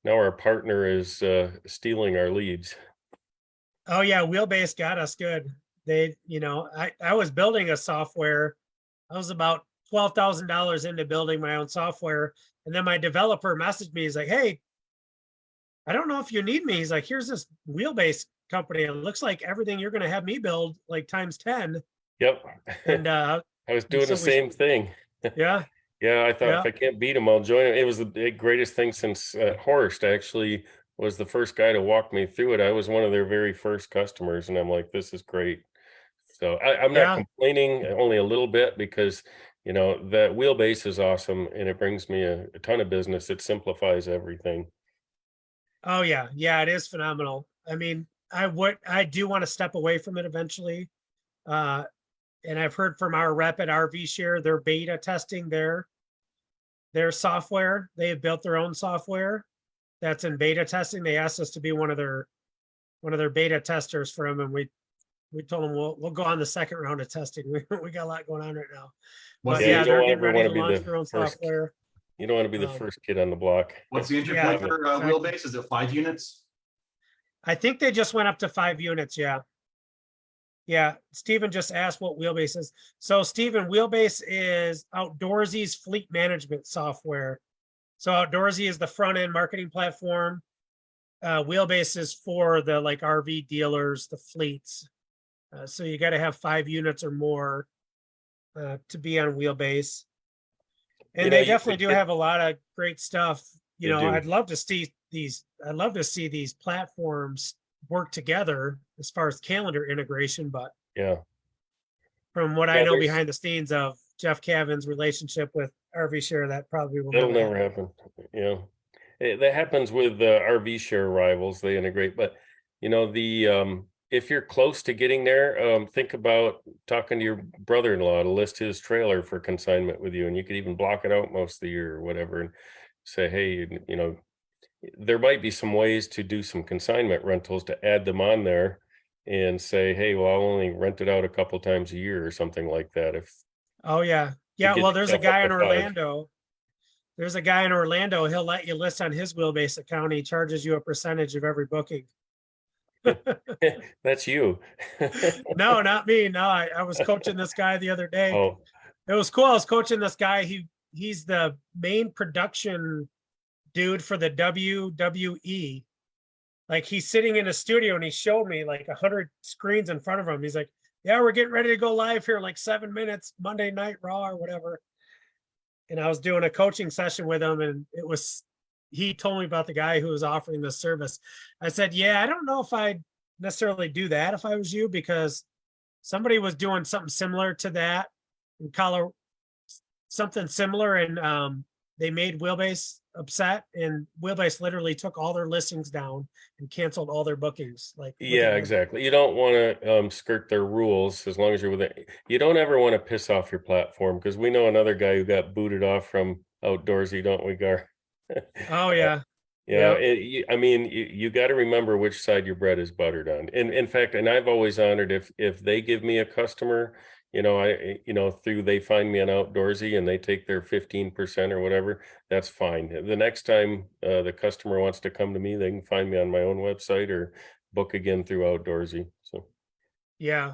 our partner is stealing our leads. Oh yeah, Wheelbase got us good. They, you know, I was building a software. I was about $12,000 into building my own software. And then my developer messaged me. He's like, hey, I don't know if you need me. He's like, here's this Wheelbase company. It looks like everything you're going to have me build like times 10. Yep. And I was doing so the same thing. yeah. Yeah, I thought Yeah. if I can't beat him, I'll join him. It was the greatest thing since Horst actually was the first guy to walk me through it. I was one of their very first customers, and I'm like, this is great. So I'm not Yeah. complaining, only a little bit, because you know that Wheelbase is awesome and it brings me a ton of business. It simplifies everything. Oh yeah. Yeah, it is phenomenal. I mean, I do want to step away from it eventually. And I've heard from our rep at RV Share, they're beta testing their software. They have built their own software that's in beta testing. They asked us to be one of their beta testers for them, and we told them we'll go on the second round of testing. We got a lot going on right now. What's But the yeah, you they're don't getting ever ready want to to be launch the their own first. software. You don't want to be the first kid on the block. What's the entry Yeah, point for exactly. Wheelbase? Is it 5 units? I think they just went up to 5 units. Yeah. Yeah. Stephen just asked what Wheelbase is. So Stephen, Wheelbase is Outdoorsy's fleet management software. So Outdoorsy is the front end marketing platform. Wheelbase is for the like RV dealers, the fleets. So you got to have 5 units or more to be on Wheelbase. And You know, they you definitely could do get- have a lot of great stuff. You They know, do. I'd love to see these platforms work together as far as calendar integration, but Yeah. from what I Yeah, know there's- behind the scenes of Jeff Cavan's relationship with RV Share, that probably will That'll never never happen. happen. You know, that happens with RV share rivals. They integrate, but you know, if you're close to getting there, think about talking to your brother-in-law to list his trailer for consignment with you, and you could even block it out most of the year or whatever, and say, hey, you know, there might be some ways to do some consignment rentals to add them on there, and say, hey, well, I'll only rent it out a couple times a year or something like that. If Oh yeah. Yeah. get Well, there's a yourself up guy in to 5. Orlando. There's a guy in Orlando. He'll let you list on his Wheelbase account. He charges you a percentage of every booking. That's you. No, not me. No, I was coaching this guy the other day. Oh, It was cool. I was coaching this guy. He's the main production dude for the WWE. Like he's sitting in a studio and he showed me like 100 screens in front of him. He's like, yeah, we're getting ready to go live here, like 7 minutes, Monday Night Raw or whatever. And I was doing a coaching session with him, and he told me about the guy who was offering this service. I said, yeah, I don't know if I'd necessarily do that if I was you, because somebody was doing something similar to that in Colorado, something similar. And they made Wheelbase upset, and Wheelbase literally took all their listings down and canceled all their bookings. Like, yeah, exactly. You don't want to skirt their rules as long as you're within. You don't ever want to piss off your platform, because we know another guy who got booted off from Outdoorsy, don't we, Gar? Oh yeah. Yeah, I mean, you got to remember which side your bread is buttered on. And in fact, and I've always honored if they give me a customer, you know, through they find me on Outdoorsy and they take their 15% or whatever, that's fine. The next time the customer wants to come to me, they can find me on my own website or book again through Outdoorsy. So Yeah.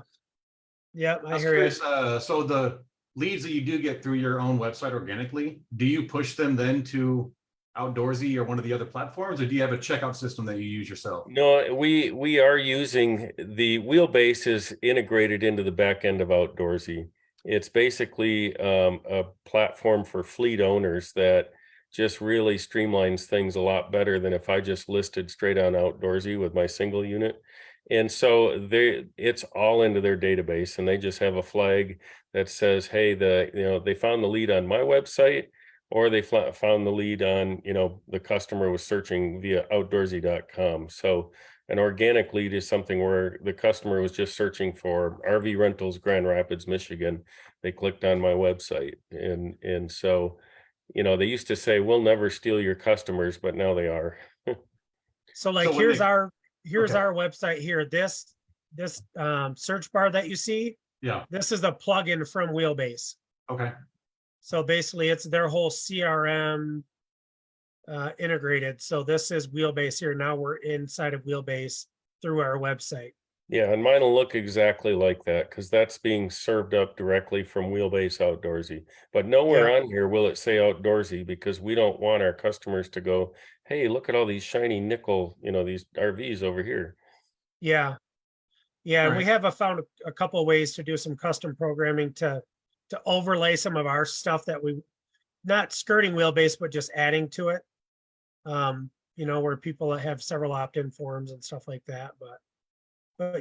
Yeah, I I was hear you. curious, so the leads that you do get through your own website organically, do you push them then to Outdoorsy or one of the other platforms, or do you have a checkout system that you use yourself? no, we are using the Wheelbase is integrated into the back end of Outdoorsy. It's basically a platform for fleet owners that just really streamlines things a lot better than if I just listed straight on Outdoorsy with my single unit. And so it's all into their database, and they just have a flag that says, hey, they found the lead on my website, or they found the lead on, the customer was searching via outdoorsy.com. So an organic lead is something where the customer was just searching for RV rentals, Grand Rapids, Michigan. They clicked on my website. And so, they used to say, we'll never steal your customers, but now they are. So like, So when here's they- our Okay. website here. This search bar that you see, Yeah, this is the plugin from Wheelbase. okay. So basically it's their whole CRM integrated. So this is Wheelbase here. Now we're inside of Wheelbase through our website. Yeah, and mine will look exactly like that because that's being served up directly from Wheelbase Outdoorsy. But nowhere on here will it say Outdoorsy, because we don't want our customers to go, hey, look at all these shiny nickel, these RVs over here. Yeah. Yeah. And we Right. have found a couple of ways to do some custom programming to overlay some of our stuff that we, not skirting Wheelbase, but just adding to it. Where people have several opt-in forms and stuff like that. But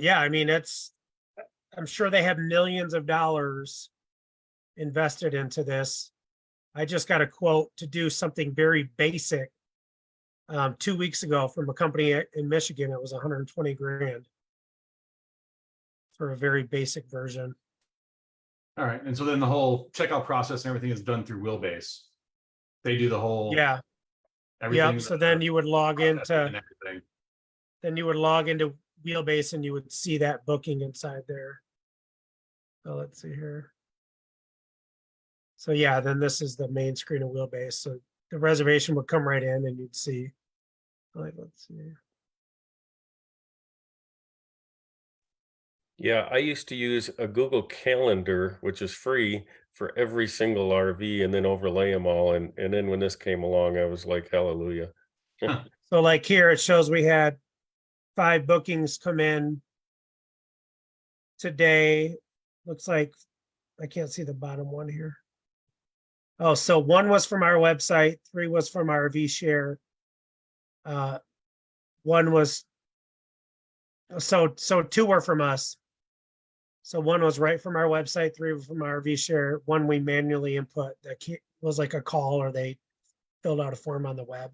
yeah, I mean, I'm sure they have millions of dollars invested into this. I just got a quote to do something very basic 2 weeks ago from a company in Michigan. It was 120 grand for a very basic version. All right. And so then the whole checkout process and everything is done through Wheelbase. They do the whole. Yeah. Everything. Yep. So then you would log into, and everything. Wheelbase and you would see that booking inside there. So let's see here. So yeah, then this is the main screen of Wheelbase. So the reservation would come right in and you'd see, like, let's see. Yeah, I used to use a Google Calendar, which is free for every single RV, and then overlay them all. And then when this came along, I was like, hallelujah. So like here, it shows we had 5 bookings come in today. Looks like, I can't see the bottom one here. Oh, so 1 was from our website, 3 was from our RV share. 1 was, so 2 were from us. So 1 was right from our website, 3 were from our RV share, 1 we manually input that was like a call, or they filled out a form on the web.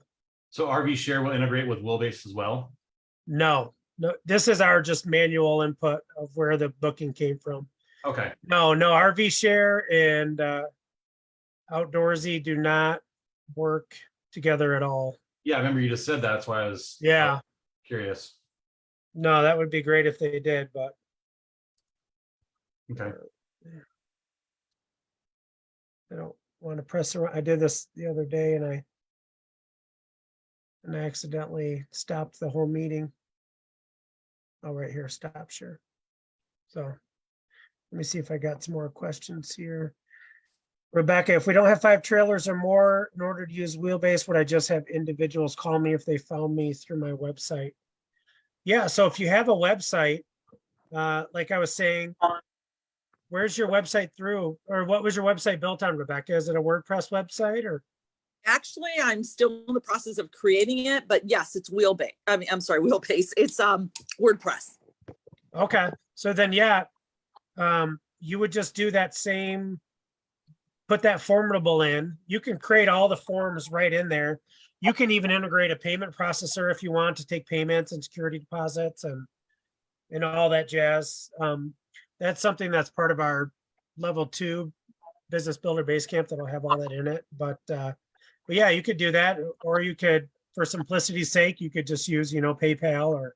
So RV Share will integrate with Wheelbase as well. No, this is our just manual input of where the booking came from. Okay. No, RV share and Outdoorsy do not work together at all. Yeah, I remember you just said that. That's why I was Yeah. curious. No, that would be great if they did, but Okay. I don't want to press around. I did this the other day and I accidentally stopped the whole meeting. Oh, right here, stop share. So let me see if I got some more questions here. Rebecca, if we don't have 5 trailers or more in order to use Wheelbase, would I just have individuals call me if they found me through my website? Yeah, so if you have a website, like I was saying, where's your website through, or what was your website built on, Rebecca? Is it a WordPress website or? Actually, I'm still in the process of creating it, but yes, it's Wheelbase. I mean, I'm sorry, Wheelbase. It's WordPress. Okay, so then, yeah, you would just do that same, put that formidable in. You can create all the forms right in there. You can even integrate a payment processor if you want to take payments and security deposits and all that jazz. That's something that's part of our level 2 business builder Basecamp that'll have all that in it. But yeah, you could do that, or you could, for simplicity's sake, you could just use, PayPal or.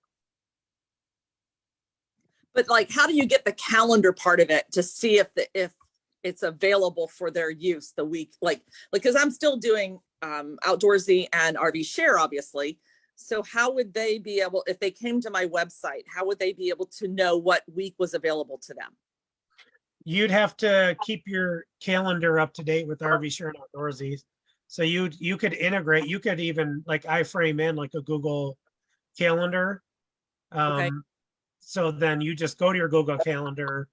But like, how do you get the calendar part of it to see if it's available for their use the week? Like, because I'm still doing Outdoorsy and RV Share, obviously. So how would they be able, if they came to my website, how would they be able to know what week was available to them? You'd have to keep your calendar up to date with RV Share and Outdoorsy. So you could integrate, you could even like iframe in like a Google Calendar. Okay. So then you just go to your Google Calendar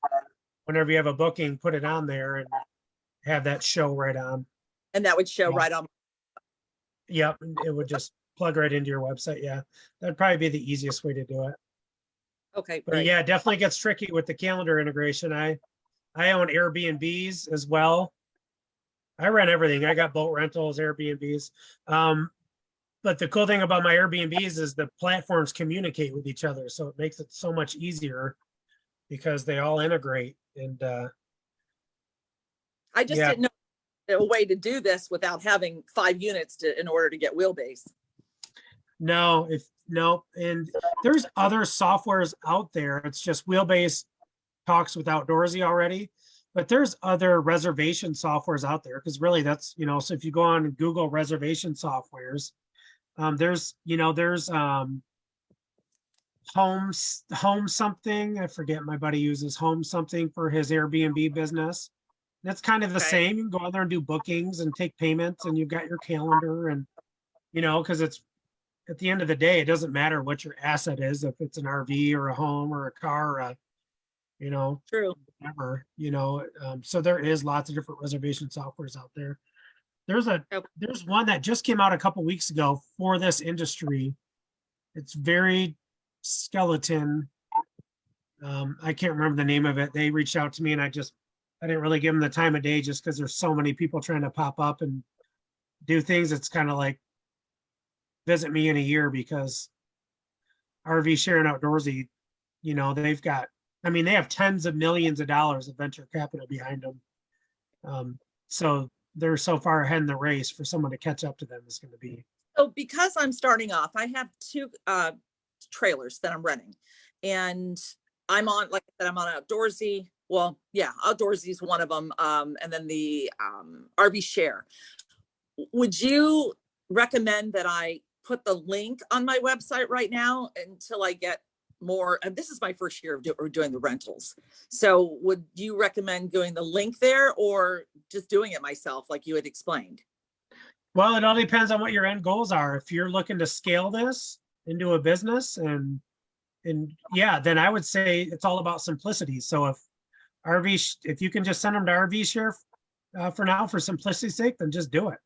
whenever you have a booking, put it on there and have that show right on. And that would show Yeah. right on. Yep, it would just plug right into your website. Yeah, that'd probably be the easiest way to do it. Okay, But great. yeah, it definitely gets tricky with the calendar integration. I own Airbnbs as well. I rent everything. I got boat rentals, Airbnbs. But the cool thing about my Airbnbs is the platforms communicate with each other. So it makes it so much easier because they all integrate. And I just yeah. didn't know a way to do this without having 5 units in order to get Wheelbase. No, and there's other softwares out there. It's just Wheelbase talks with Outdoorsy already, but there's other reservation softwares out there because really that's, so if you go on Google reservation softwares, there's home something. I forget, my buddy uses home something for his Airbnb business. That's kind of the Okay. same. You can go out there and do bookings and take payments and you've got your calendar and, because it's at the end of the day, it doesn't matter what your asset is, if it's an RV or a home or a car, or True. whatever, so there is lots of different reservation softwares out there. There's one that just came out a couple weeks ago for this industry. It's very skeleton. I can't remember the name of it. They reached out to me and I didn't really give them the time of day just because there's so many people trying to pop up and do things. It's kind of like visit me in a year because RV Share and Outdoorsy, they have tens of millions of dollars of venture capital behind them. So they're so far ahead in the race for someone to catch up to them is going to be. So because I'm starting off, I have 2 trailers that I'm renting, and I'm on, like I said, I'm on Outdoorsy. Well, yeah, Outdoorsy is one of them. And then the RV Share. Would you recommend that I put the link on my website right now until I get more? And this is my first year of doing the rentals. So would you recommend doing the link there or just doing it myself like you had explained? Well, it all depends on what your end goals are. If you're looking to scale this into a business and yeah, then I would say it's all about simplicity. So if you can just send them to RV Share for now, for simplicity's sake, then just do it.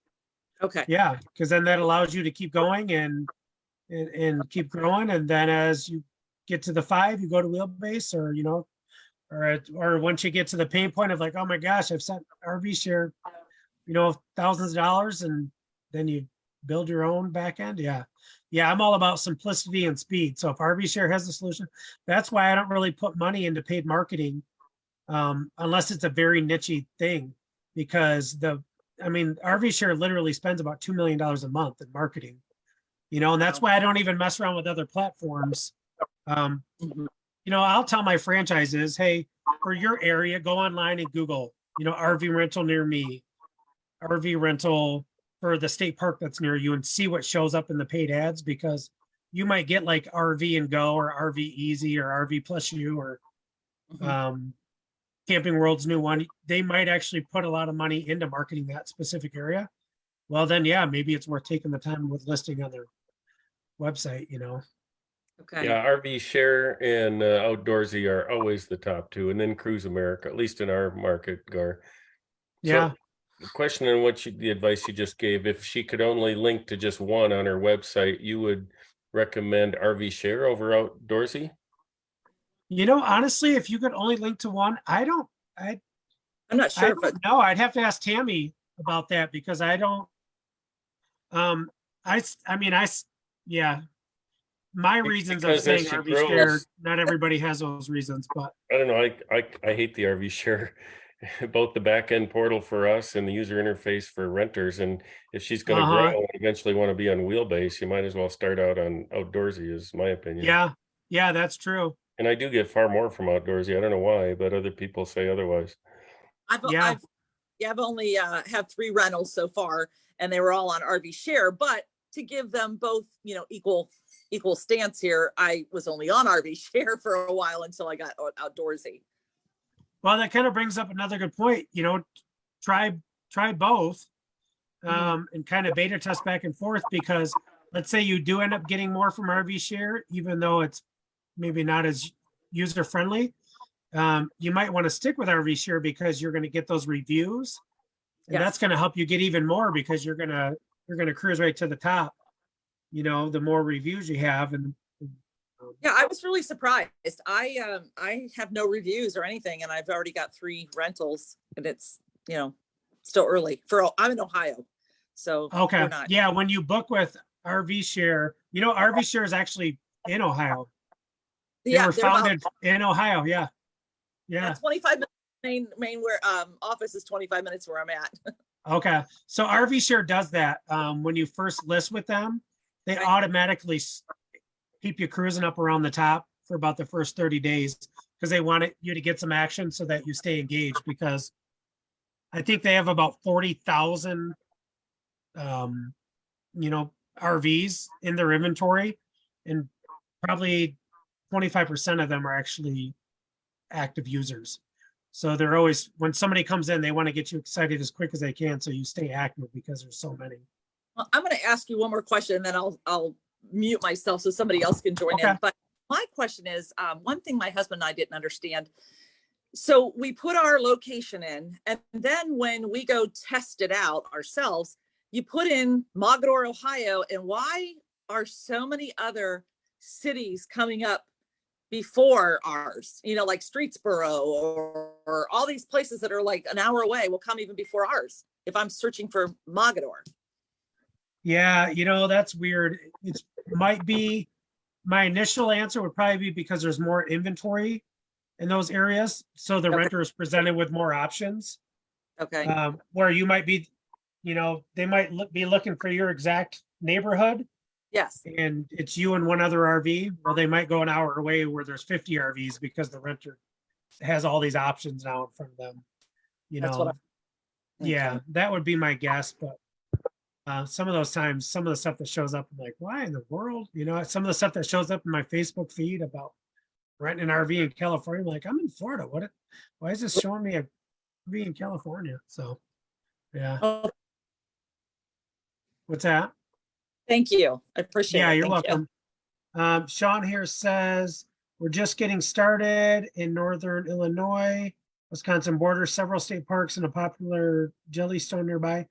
Okay. Yeah, because then that allows you to keep going and keep growing. And then as you get to the 5, you go to Wheelbase, or once you get to the pain point of like, oh my gosh, I've sent RV Share, thousands of dollars, and then you build your own back end. Yeah. I'm all about simplicity and speed. So if RV Share has a solution, that's why I don't really put money into paid marketing unless it's a very niche thing, because RV Share literally spends about $2 million a month in marketing, and that's why I don't even mess around with other platforms. I'll tell my franchises, hey, for your area, go online and Google, RV rental near me, RV rental for the state park that's near you, and see what shows up in the paid ads, because you might get like RV and Go or RV Easy or RV Plus You or Camping World's new one. They might actually put a lot of money into marketing that specific area. Well, then, yeah, maybe it's worth taking the time with listing on their website, Okay. Yeah, RV Share and Outdoorsy are always the top 2, and then Cruise America, at least in our market, Gar. Yeah. So, the question on the advice you just gave, if she could only link to just one on her website, you would recommend RV Share over Outdoorsy? Honestly, if you could only link to one, I'm not sure. I don't know. I'd have to ask Tammy about that because I don't. Yeah. My reasons of saying RV Share, not everybody has those reasons, but I don't know. I hate the RV Share, both the back end portal for us and the user interface for renters. And if she's going to grow and eventually want to be on Wheelbase, you might as well start out on Outdoorsy, is my opinion. Yeah, that's true. And I do get far more from Outdoorsy. I don't know why, but other people say otherwise. I've only have 3 rentals so far, and they were all on RV Share. But to give them both, equal stance here, I was only on RV Share for a while until I got Outdoorsy. Well, that kind of brings up another good point. Try both, and kind of beta test back and forth, because let's say you do end up getting more from RV Share, even though it's maybe not as user friendly. You might want to stick with RV Share because you're going to get those reviews, and that's going to help you get even more, because you're going to cruise right to the top. The more reviews you have, and Yeah, I was really surprised. I have no reviews or anything, and I've already got 3 rentals, and it's, you know, still early I'm in Ohio, so Okay, we're not. yeah, when you book with RV Share, you know, RV Share is actually in Ohio. They Yeah, were they're about founded in Ohio, yeah. Yeah, 25 minutes. Main where office is 25 minutes where I'm at. okay. So RV Share does that. When you first list with them, they Right. automatically keep you cruising up around the top for about the first 30 days because they want you to get some action so that you stay engaged, because I think they have about 40,000 you know, RVs in their inventory, and probably 25% of them are actually active users. So they're always, when somebody comes in, they want to get you excited as quick as they can so you stay active because there's so many. Well, I'm going to ask you one more question, and then I'll mute myself so somebody else can join Okay. in. But my question is, one thing my husband and I didn't understand. So we put our location in, and then when we go test it out ourselves, you put in Mogadore, Ohio, and why are so many other cities coming up before ours? You know, like Streetsboro or all these places that are like an hour away will come even before ours if I'm searching for Mogadore. Yeah, you know, that's weird. It might be, my initial answer would probably be because there's more inventory in those areas. So the Okay. renter is presented with more options. Okay. Where you might be, you know, they might be looking for your exact neighborhood, Yes. and it's you and one other RV. Well, they might go an hour away where there's 50 RVs because the renter has all these options now in front of them. You That's know, what yeah, Okay. that would be my guess. But some of those times, some of the stuff that shows up, I'm like, why in the world? You know, some of the stuff that shows up in my Facebook feed about renting an RV in California, I'm like, I'm in Florida. Why is this showing me a RV in California? So, yeah. Oh, What's that? thank you. I appreciate Yeah, it. you're Thank you. welcome. Sean here says, we're just getting started in Northern Illinois, Wisconsin border, several state parks and a popular Jellystone nearby.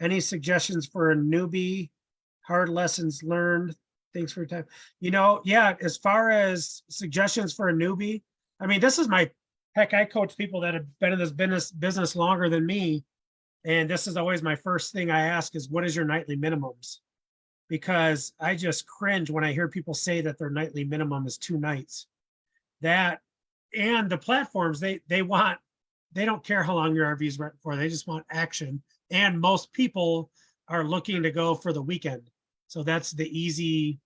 Any suggestions for a newbie? Hard lessons learned. Thanks for your time. You know, yeah, as far as suggestions for a newbie, I mean, this is heck, I coach people that have been in this business longer than me. And this is always my first thing I ask is, what is your nightly minimums? Because I just cringe when I hear people say that their nightly minimum is 2 nights. That, and the platforms, they don't care how long your RV is rented for. They just want action. And most people are looking to go for the weekend. So that's the easy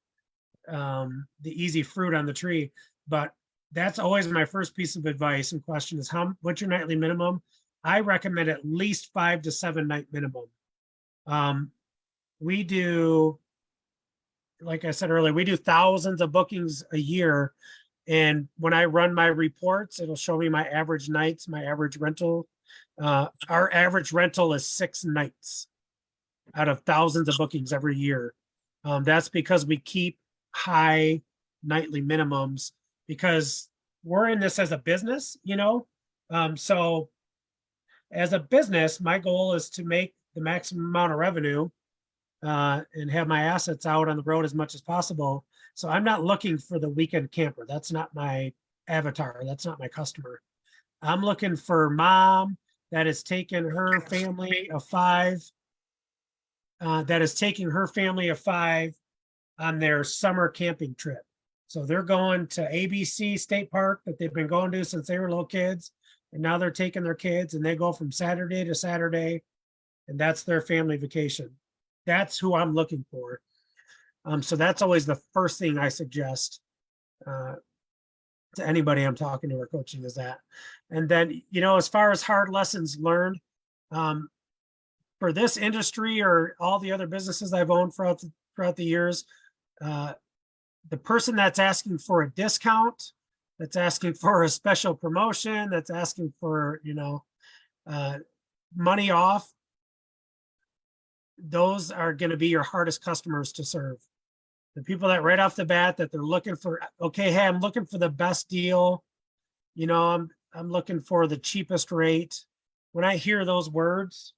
fruit on the tree. But that's always my first piece of advice and question is, what's your nightly minimum? I recommend at least 5 to 7 night minimum. We do, like I said earlier, we do thousands of bookings a year. And when I run my reports, it'll show me my average nights, my average rental. Our average rental is 6 nights out of thousands of bookings every year. That's because we keep high nightly minimums because we're in this as a business, you know? So as a business, my goal is to make the maximum amount of revenue and have my assets out on the road as much as possible. So I'm not looking for the weekend camper. That's not my avatar. That's not my customer. I'm looking for mom that is taking her family of 5, that is taking her family of 5 on their summer camping trip. So they're going to ABC State Park that they've been going to since they were little kids. And now they're taking their kids and they go from Saturday to Saturday. And that's their family vacation. That's who I'm looking for. So that's always the first thing I suggest to anybody I'm talking to or coaching is that. And then, you know, as far as hard lessons learned, for this industry or all the other businesses I've owned throughout the years, the person that's asking for a discount, that's asking for a special promotion, that's asking for, you know, money off, those are going to be your hardest customers to serve. The people that right off the bat that they're looking for, okay, hey, I'm looking for the best deal. You know, I'm looking for the cheapest rate. When I hear those words,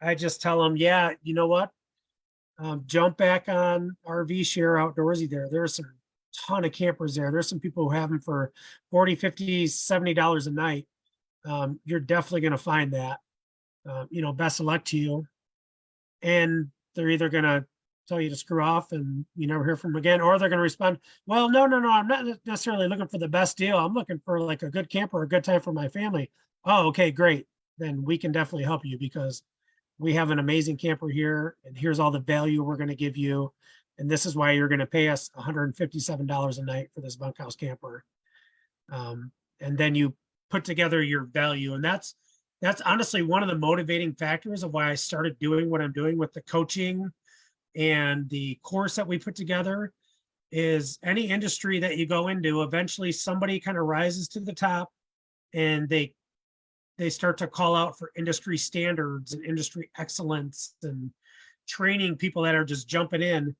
I just tell them, yeah, you know what? Jump back on RV Share Outdoorsy there. There's some ton of campers there. There's some people who have them for 40, 50, $70 a night. You're definitely going to find that. Best of luck to you. And they're either going to tell you to screw off and you never hear from them again, or they're going to respond, well, no, I'm not necessarily looking for the best deal. I'm looking for like a good camper, a good time for my family. Oh, okay, great. Then we can definitely help you because we have an amazing camper here and here's all the value we're going to give you. And this is why you're going to pay us $157 a night for this bunkhouse camper. And then you put together your value. And that's honestly one of the motivating factors of why I started doing what I'm doing with the coaching and the course that we put together. Is any industry that you go into, eventually somebody kind of rises to the top and they start to call out for industry standards and industry excellence and training people that are just jumping in,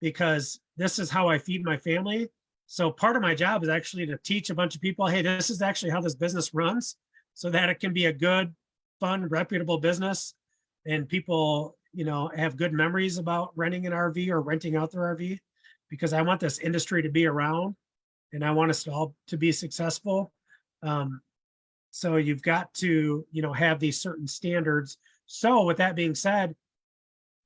because this is how I feed my family. So part of my job is actually to teach a bunch of people, hey, this is actually how this business runs, so that it can be a good, fun, reputable business. And people, have good memories about renting an RV or renting out their RV, because I want this industry to be around and I want us all to be successful. So you've got to, have these certain standards. So with that being said,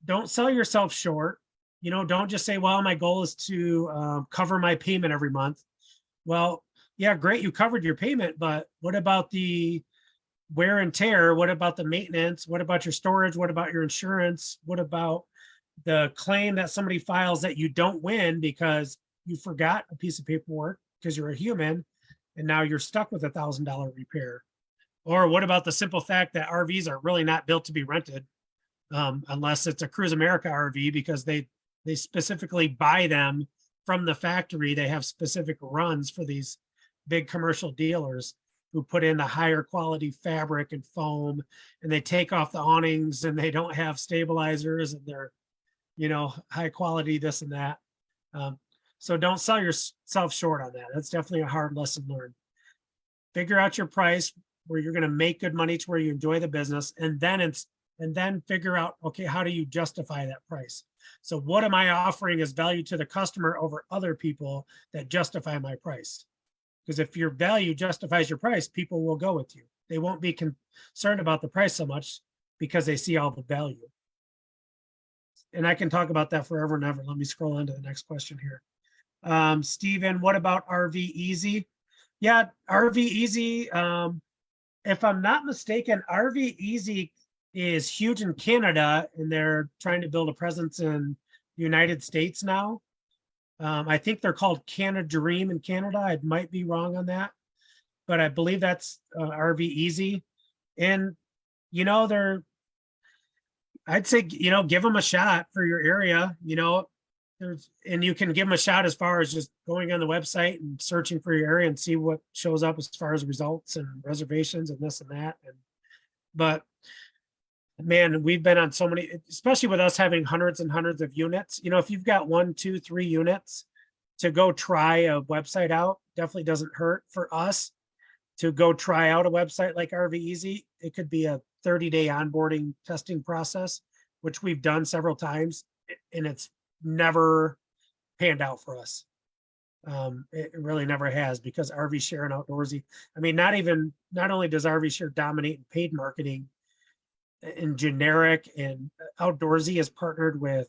don't sell yourself short. Don't just say, well, my goal is to cover my payment every month. Well, yeah, great. You covered your payment, but what about the wear and tear? What about the maintenance? What about your storage? What about your insurance? What about the claim that somebody files that you don't win because you forgot a piece of paperwork because you're a human and now you're stuck with $1,000 repair? Or what about the simple fact that RVs are really not built to be rented unless it's a Cruise America RV, because they specifically buy them from the factory. They have specific runs for these big commercial dealers who put in the higher quality fabric and foam, and they take off the awnings and they don't have stabilizers and they're, high quality, this and that. So don't sell yourself short on that. That's definitely a hard lesson learned. Figure out your price where you're going to make good money to where you enjoy the business. And then figure out, okay, how do you justify that price? So what am I offering as value to the customer over other people that justify my price? Because if your value justifies your price, people will go with you. They won't be concerned about the price so much because they see all the value. And I can talk about that forever and ever. Let me scroll on to the next question here. Steven, what about RV Easy? Yeah, RV Easy. If I'm not mistaken, RV Easy is huge in Canada and they're trying to build a presence in the United States now. I think they're called Canada Dream in Canada. I might be wrong on that, but I believe that's RV Easy. And, I'd say, give them a shot for your area, and you can give them a shot as far as just going on the website and searching for your area and see what shows up as far as results and reservations and this and that. But man, we've been on so many, especially with us having hundreds and hundreds of units. If you've got 1, 2, 3 units, to go try a website out definitely doesn't hurt. For us to go try out a website like RV Easy, it could be a 30-day onboarding testing process, which we've done several times, and it's never panned out for us. It really never has, because RV Share and Outdoorsy, not only does RV Share dominate in paid marketing in generic, and Outdoorsy is partnered with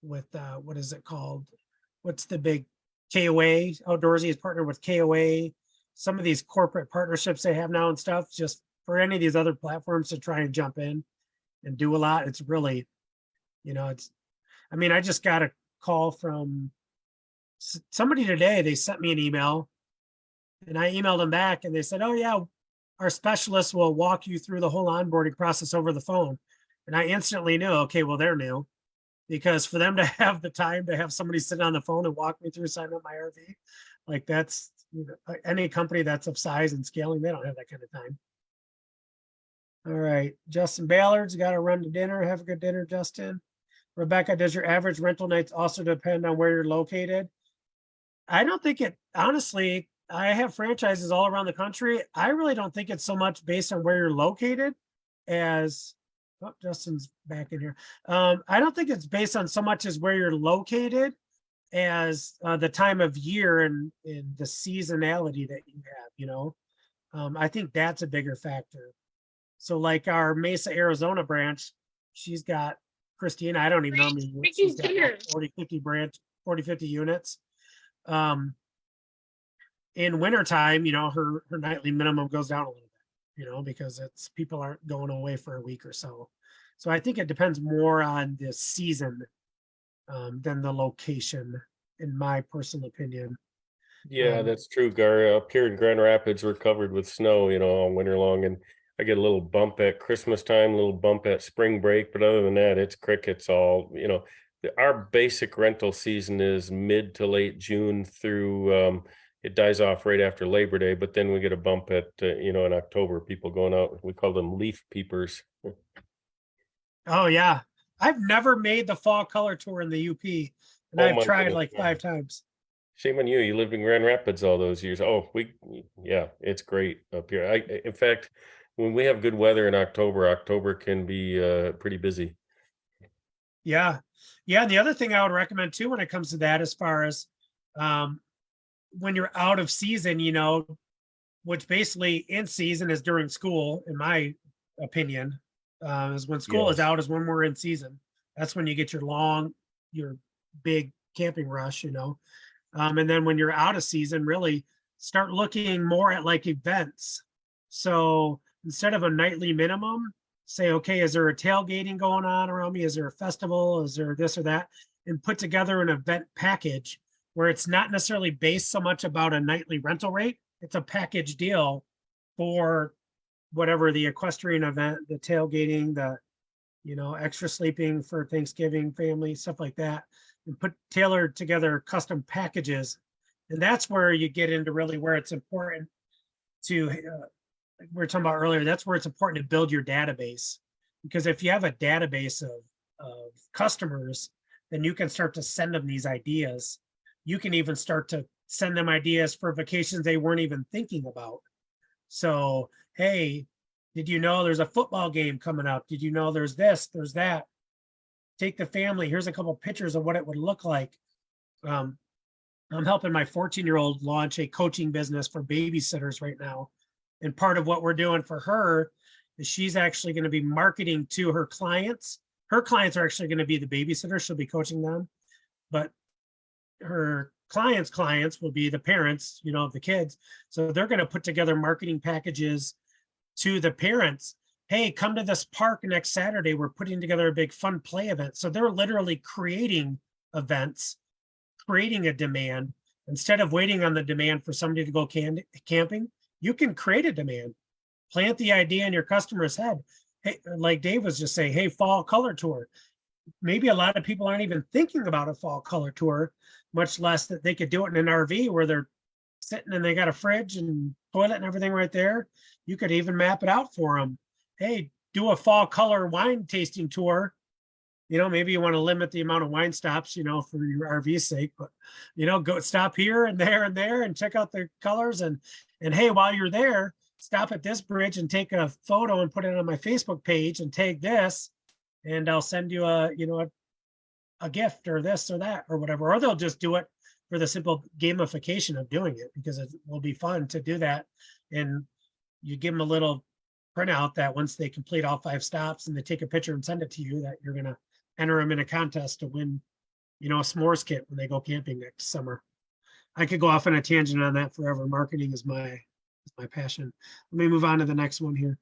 what is it called? What's the big KOA? Outdoorsy is partnered with KOA. Some of these corporate partnerships they have now and stuff, just for any of these other platforms to try and jump in and do a lot. It's really, I just got a call from somebody today. They sent me an email and I emailed them back and they said, oh yeah, our specialists will walk you through the whole onboarding process over the phone. And I instantly knew, okay, well, they're new, because for them to have the time to have somebody sit on the phone and walk me through signing up my RV, like that's, any company that's of size and scaling, they don't have that kind of time. All right, Justin Ballard's got to run to dinner. Have a good dinner, Justin. Rebecca, does your average rental nights also depend on where you're located? I don't think it, honestly, I have franchises all around the country. I really don't think it's so much based on where you're located as, oh, Justin's back in here. I don't think it's based on so much as where you're located as the time of year and the seasonality that you have, you know. I think that's a bigger factor. So like our Mesa, Arizona branch, she's got Christina, I don't even know how many units she's got, like 40, 50 branch, 40, 50 units. In wintertime, you know, her nightly minimum goes down a little bit, you know, because it's people aren't going away for a week or so. So I think it depends more on the season than the location, in my personal opinion. Yeah, that's true, Gar. Up here in Grand Rapids, we're covered with snow, you know, all winter long, and I get a little bump at Christmas time, a little bump at spring break, but other than that, it's crickets all, you know. Our basic rental season is mid to late June through, it dies off right after Labor Day, but then we get a bump at, you know, in October, people going out, we call them leaf peepers. Oh yeah. I've never made the fall color tour in the UP, and Oh, I've my tried goodness, like yeah. 5 times. Shame on you. You lived in Grand Rapids all those years. Oh, yeah, it's great up here. In fact, when we have good weather in October, October can be pretty busy. Yeah. Yeah. And the other thing I would recommend too, when it comes to that, as far as when you're out of season, you know, which basically in season is during school, in my opinion, is when school is Yes. out is when we're in season. That's when you get your big camping rush, you know. And then when you're out of season, really start looking more at like events. So instead of a nightly minimum, say, okay, is there a tailgating going on around me? Is there a festival? Is there this or that? And put together an event package where it's not necessarily based so much about a nightly rental rate. It's a package deal for whatever the equestrian event, the tailgating, the, you know, extra sleeping for Thanksgiving, family, stuff like that, and tailor together custom packages. And that's where you get into really where it's important to, like we were talking about earlier, that's where it's important to build your database. Because if you have a database of customers, then you can start to send them these ideas. You can even start to send them ideas for vacations they weren't even thinking about. So, hey, did you know there's a football game coming up? Did you know there's this, there's that? Take the family. Here's a couple pictures of what it would look like. I'm helping my 14-year-old launch a coaching business for babysitters right now. And part of what we're doing for her is she's actually going to be marketing to her clients. Her clients are actually going to be the babysitters. She'll be coaching them. But her clients will be the parents, you know, of the kids. So they're going to put together marketing packages to the parents. Hey, come to this park next Saturday. We're putting together a big fun play event. So they're literally creating events, creating a demand. Instead of waiting on the demand for somebody to go camping, you can create a demand, plant the idea in your customer's head. Hey, like Dave was just saying, hey, fall color tour. Maybe a lot of people aren't even thinking about a fall color tour, much less that they could do it in an RV where they're sitting and they got a fridge and toilet and everything right there. You could even map it out for them. Hey, do a fall color wine tasting tour. You know, maybe you want to limit the amount of wine stops, you know, for your RV's sake, but, you know, go stop here and there and check out the colors. And hey, while you're there, stop at this bridge and take a photo and put it on my Facebook page and tag this. And I'll send you a gift or this or that or whatever. Or they'll just do it for the simple gamification of doing it, because it will be fun to do that. And you give them a little printout that once they complete all 5 stops and they take a picture and send it to you, that you're going to enter them in a contest to win, you know, a s'mores kit when they go camping next summer. I could go off on a tangent on that forever. Marketing is my passion. Let me move on to the next one here.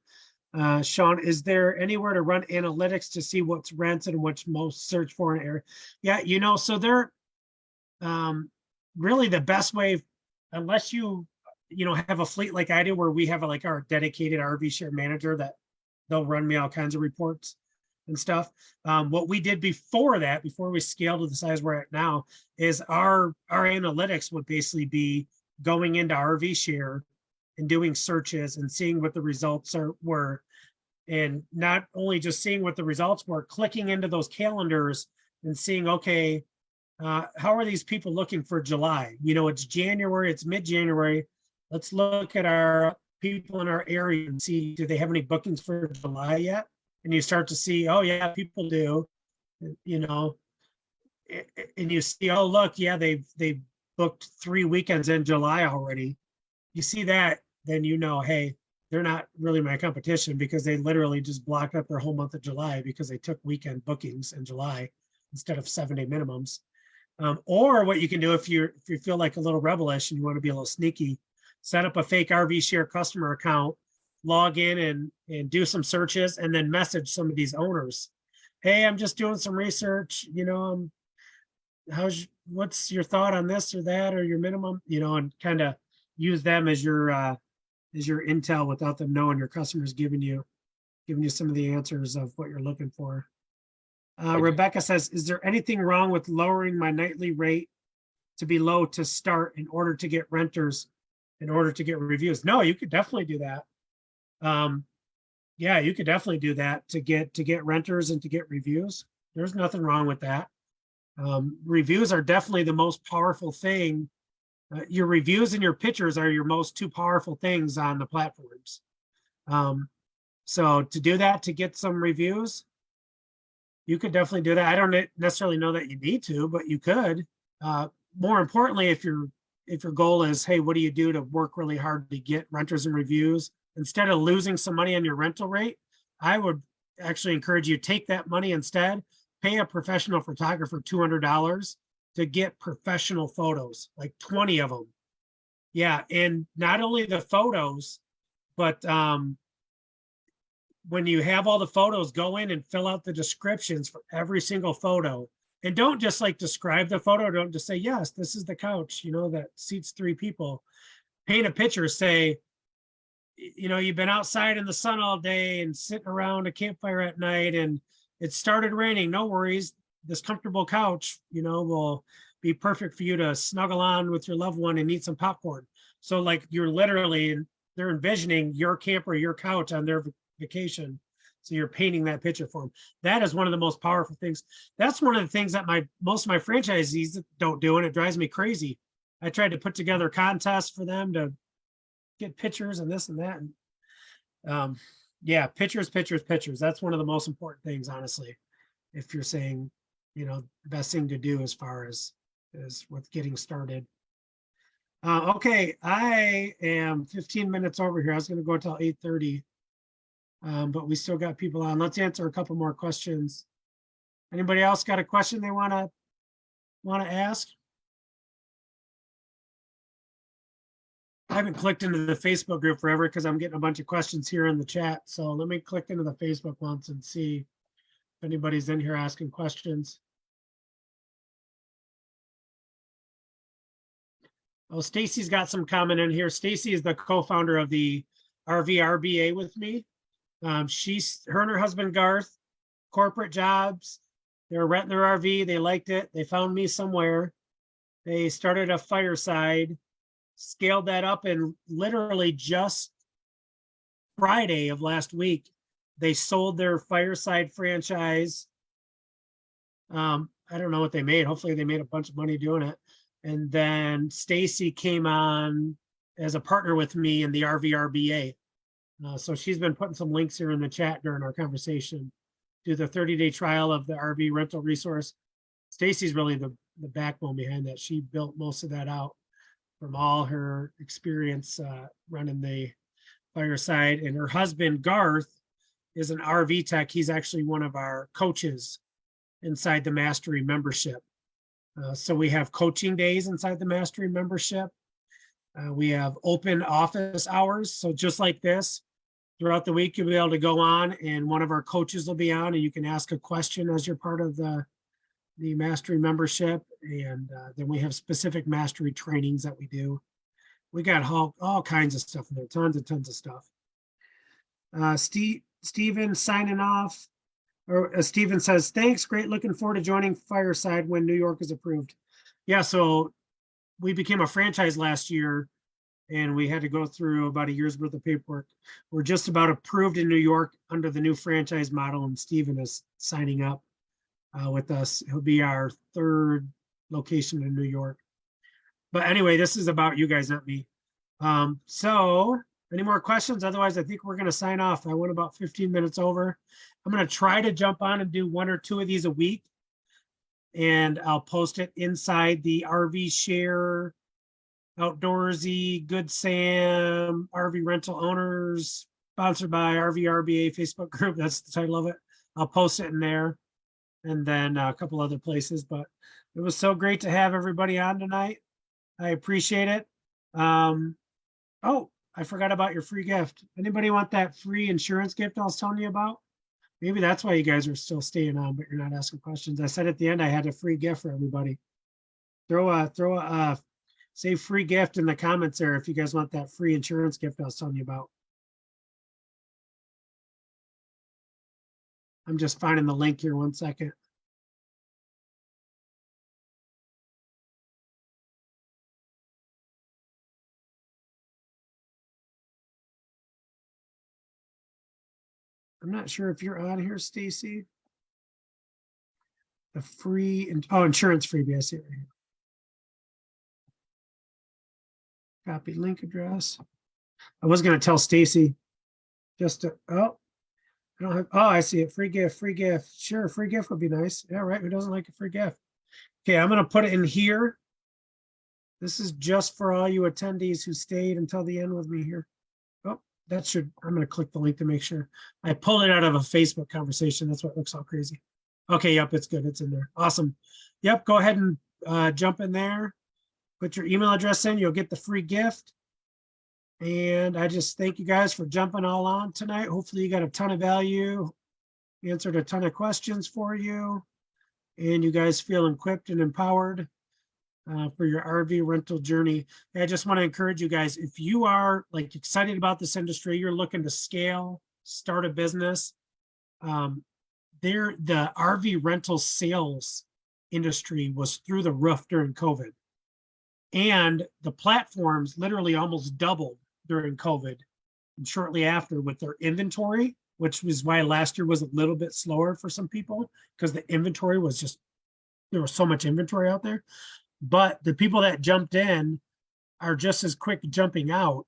Sean, is there anywhere to run analytics to see what's rented and what's most searched for in an area? Yeah, you know, so they're really the best way, unless you know, have a fleet like I do, where we have like our dedicated RV share manager that they'll run me all kinds of reports and stuff. What we did before that, before we scaled to the size we're at now, is our analytics would basically be going into RV share and doing searches and seeing what the results were. And not only just seeing what the results were, clicking into those calendars and seeing, okay, how are these people looking for July? You know, it's January, it's mid-January. Let's look at our people in our area and see, do they have any bookings for July yet? And you start to see, oh yeah, people do, you know. and you see, oh, look, yeah, they've booked 3 weekends in July already. You see that, then you know, hey, they're not really my competition because they literally just blocked up their whole month of July because they took weekend bookings in July instead of 7-day minimums. Or what you can do if you feel like a little rebellish and you want to be a little sneaky, set up a fake RV Share customer account, log in and do some searches, and then message some of these owners. Hey, I'm just doing some research, you know, what's your thought on this or that or your minimum, you know, and kind of use them as your intel without them knowing your customers giving you some of the answers of what you're looking for. Rebecca says, is there anything wrong with lowering my nightly rate to be low to start in order to get renters, in order to get reviews? No, you could definitely do that. Yeah, you could definitely do that to get renters and to get reviews. There's nothing wrong with that. Reviews are definitely the most powerful thing. Your reviews and your pictures are your most two powerful things on the platforms. So to do that, to get some reviews, you could definitely do that. I don't necessarily know that you need to, but you could. More importantly, if your goal is, hey, what do you do to work really hard to get renters and reviews? Instead of losing some money on your rental rate, I would actually encourage you to take that money instead, pay a professional photographer $200 to get professional photos, like 20 of them. Yeah, and not only the photos, but when you have all the photos, go in and fill out the descriptions for every single photo. And don't just like describe the photo. Don't just say, yes, this is the couch, you know, that seats 3 people. Paint a picture, say, you know, you've been outside in the sun all day and sitting around a campfire at night and it started raining. No worries. This comfortable couch, you know, will be perfect for you to snuggle on with your loved one and eat some popcorn. So like you're literally, they're envisioning your camper, your couch on their vacation. So you're painting that picture for them. That is one of the most powerful things. That's one of the things that most of my franchisees don't do, and it drives me crazy. I tried to put together contests for them to get pictures and this and that. And yeah, pictures. That's one of the most important things, honestly. If you're saying, you know, the best thing to do as far as with getting started. Okay, I am 15 minutes over here. I was going to go until 8:30. But we still got people on. Let's answer a couple more questions. Anybody else got a question they want to ask? I haven't clicked into the Facebook group forever because I'm getting a bunch of questions here in the chat. So let me click into the Facebook once and see if anybody's in here asking questions. Oh, Stacy's got some comment in here. Stacy is the co-founder of the RVRBA with me. Her and her husband Garth, corporate jobs. They were renting their RV. They liked it. They found me somewhere. They started a fireside, scaled that up, and literally just Friday of last week, they sold their fireside franchise. I don't know what they made. Hopefully they made a bunch of money doing it. And then Stacy came on as a partner with me in the RVRBA. So she's been putting some links here in the chat during our conversation. Do the 30-day trial of the RV rental resource. Stacy's really the backbone behind that. She built most of that out from all her experience running the fireside. And her husband, Garth, is an RV tech. He's actually one of our coaches inside the Mastery membership. So we have coaching days inside the Mastery membership. We have open office hours. So just like this, throughout the week, you'll be able to go on and one of our coaches will be on and you can ask a question as you're part of the Mastery membership. And then we have specific Mastery trainings that we do. We got all kinds of stuff in there, tons and tons of stuff. Steven signing off. Steven says, thanks, great, looking forward to joining Fireside when New York is approved. Yeah, so we became a franchise last year and we had to go through about a year's worth of paperwork. We're just about approved in New York under the new franchise model, and Steven is signing up with us. He'll be our 3rd location in New York. But anyway, this is about you guys, not me. So any more questions? Otherwise, I think we're going to sign off. I went about 15 minutes over. I'm going to try to jump on and do 1 or 2 of these a week. and I'll post it inside the RV Share, Outdoorsy, Good Sam, RV Rental Owners, sponsored by RVRBA Facebook group. That's the title of it. I'll post it in there, and then a couple other places. But it was so great to have everybody on tonight. I appreciate it. Oh, I forgot about your free gift. Anybody want that free insurance gift I was telling you about? Maybe that's why you guys are still staying on, but you're not asking questions. I said at the end I had a free gift for everybody. Throw a say free gift in the comments there if you guys want that free insurance gift I was telling you about. I'm just finding the link here, 1 second. I'm not sure if you're on here, Stacy. The free insurance freebie. I see it right here. Copy link address. I was going to tell Stacy just to, I don't have, I see it. Free gift, free gift. Sure, free gift would be nice. Yeah, right. Who doesn't like a free gift? Okay, I'm going to put it in here. This is just for all you attendees who stayed until the end with me here. Oh, that should, I'm going to click the link to make sure. I pulled it out of a Facebook conversation. That's what looks all crazy. Okay, yep, it's good. It's in there. Awesome. Yep, go ahead and jump in there. Put your email address in. You'll get the free gift. And I just thank you guys for jumping all on tonight. Hopefully you got a ton of value, answered a ton of questions for you, and you guys feel equipped and empowered for your RV rental journey. And I just want to encourage you guys, if you are like excited about this industry, you're looking to scale, start a business, the RV rental sales industry was through the roof during COVID. And the platforms literally almost doubled during COVID and shortly after with their inventory, which was why last year was a little bit slower for some people because the inventory was just, there was so much inventory out there. But the people that jumped in are just as quick jumping out.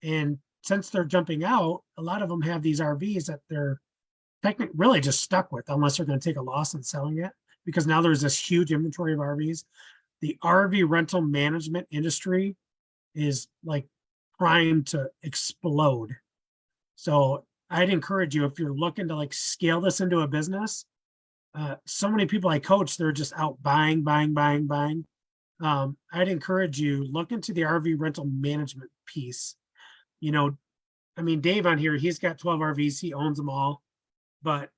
And since they're jumping out, a lot of them have these RVs that they're technically really just stuck with unless they're going to take a loss in selling it, because now there's this huge inventory of RVs. The RV rental management industry is like primed to explode. So I'd encourage you, if you're looking to like scale this into a business, so many people I coach, they're just out buying. I'd encourage you, look into the RV rental management piece. You know, I mean, Dave on here, he's got 12 RVs, he owns them all, but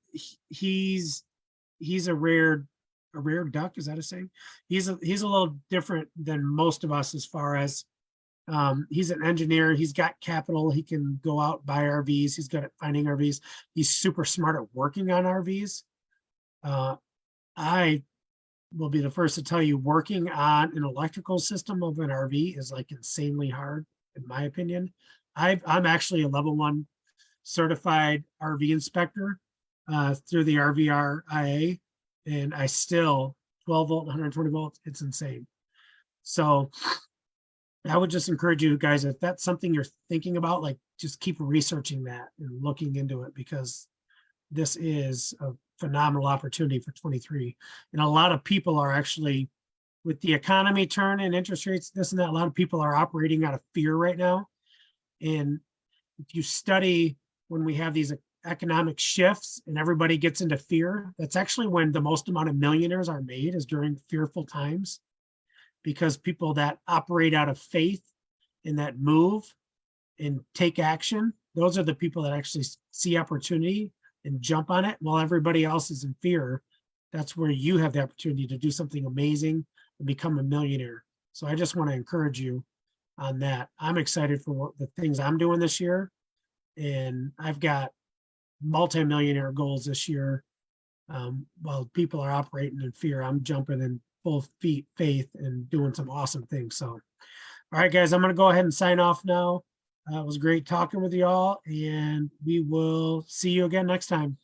he's a rare duck. Is that a saying? He's a little different than most of us as far as he's an engineer. He's got capital. He can go out, buy RVs. He's good at finding RVs. He's super smart at working on RVs. I will be the first to tell you, working on an electrical system of an RV is like insanely hard, in my opinion. I'm actually a level 1 certified RV inspector through the RVRIA, and I still 12 volt, 120 volts. It's insane. So I would just encourage you guys, if that's something you're thinking about, like just keep researching that and looking into it, because this is a phenomenal opportunity for 23. And a lot of people are actually, with the economy turning, interest rates, this and that, a lot of people are operating out of fear right now. And if you study when we have these economic shifts and everybody gets into fear, that's actually when the most amount of millionaires are made, is during fearful times, because people that operate out of faith and that move and take action, those are the people that actually see opportunity and jump on it, while everybody else is in fear. That's where you have the opportunity to do something amazing and become a millionaire. So I just want to encourage you on that. I'm excited for what the things I'm doing this year, and I've got multi-millionaire goals this year. While people are operating in fear, I'm jumping in full faith and doing some awesome things. So, all right, guys, I'm going to go ahead and sign off now. It was great talking with you all, and we will see you again next time.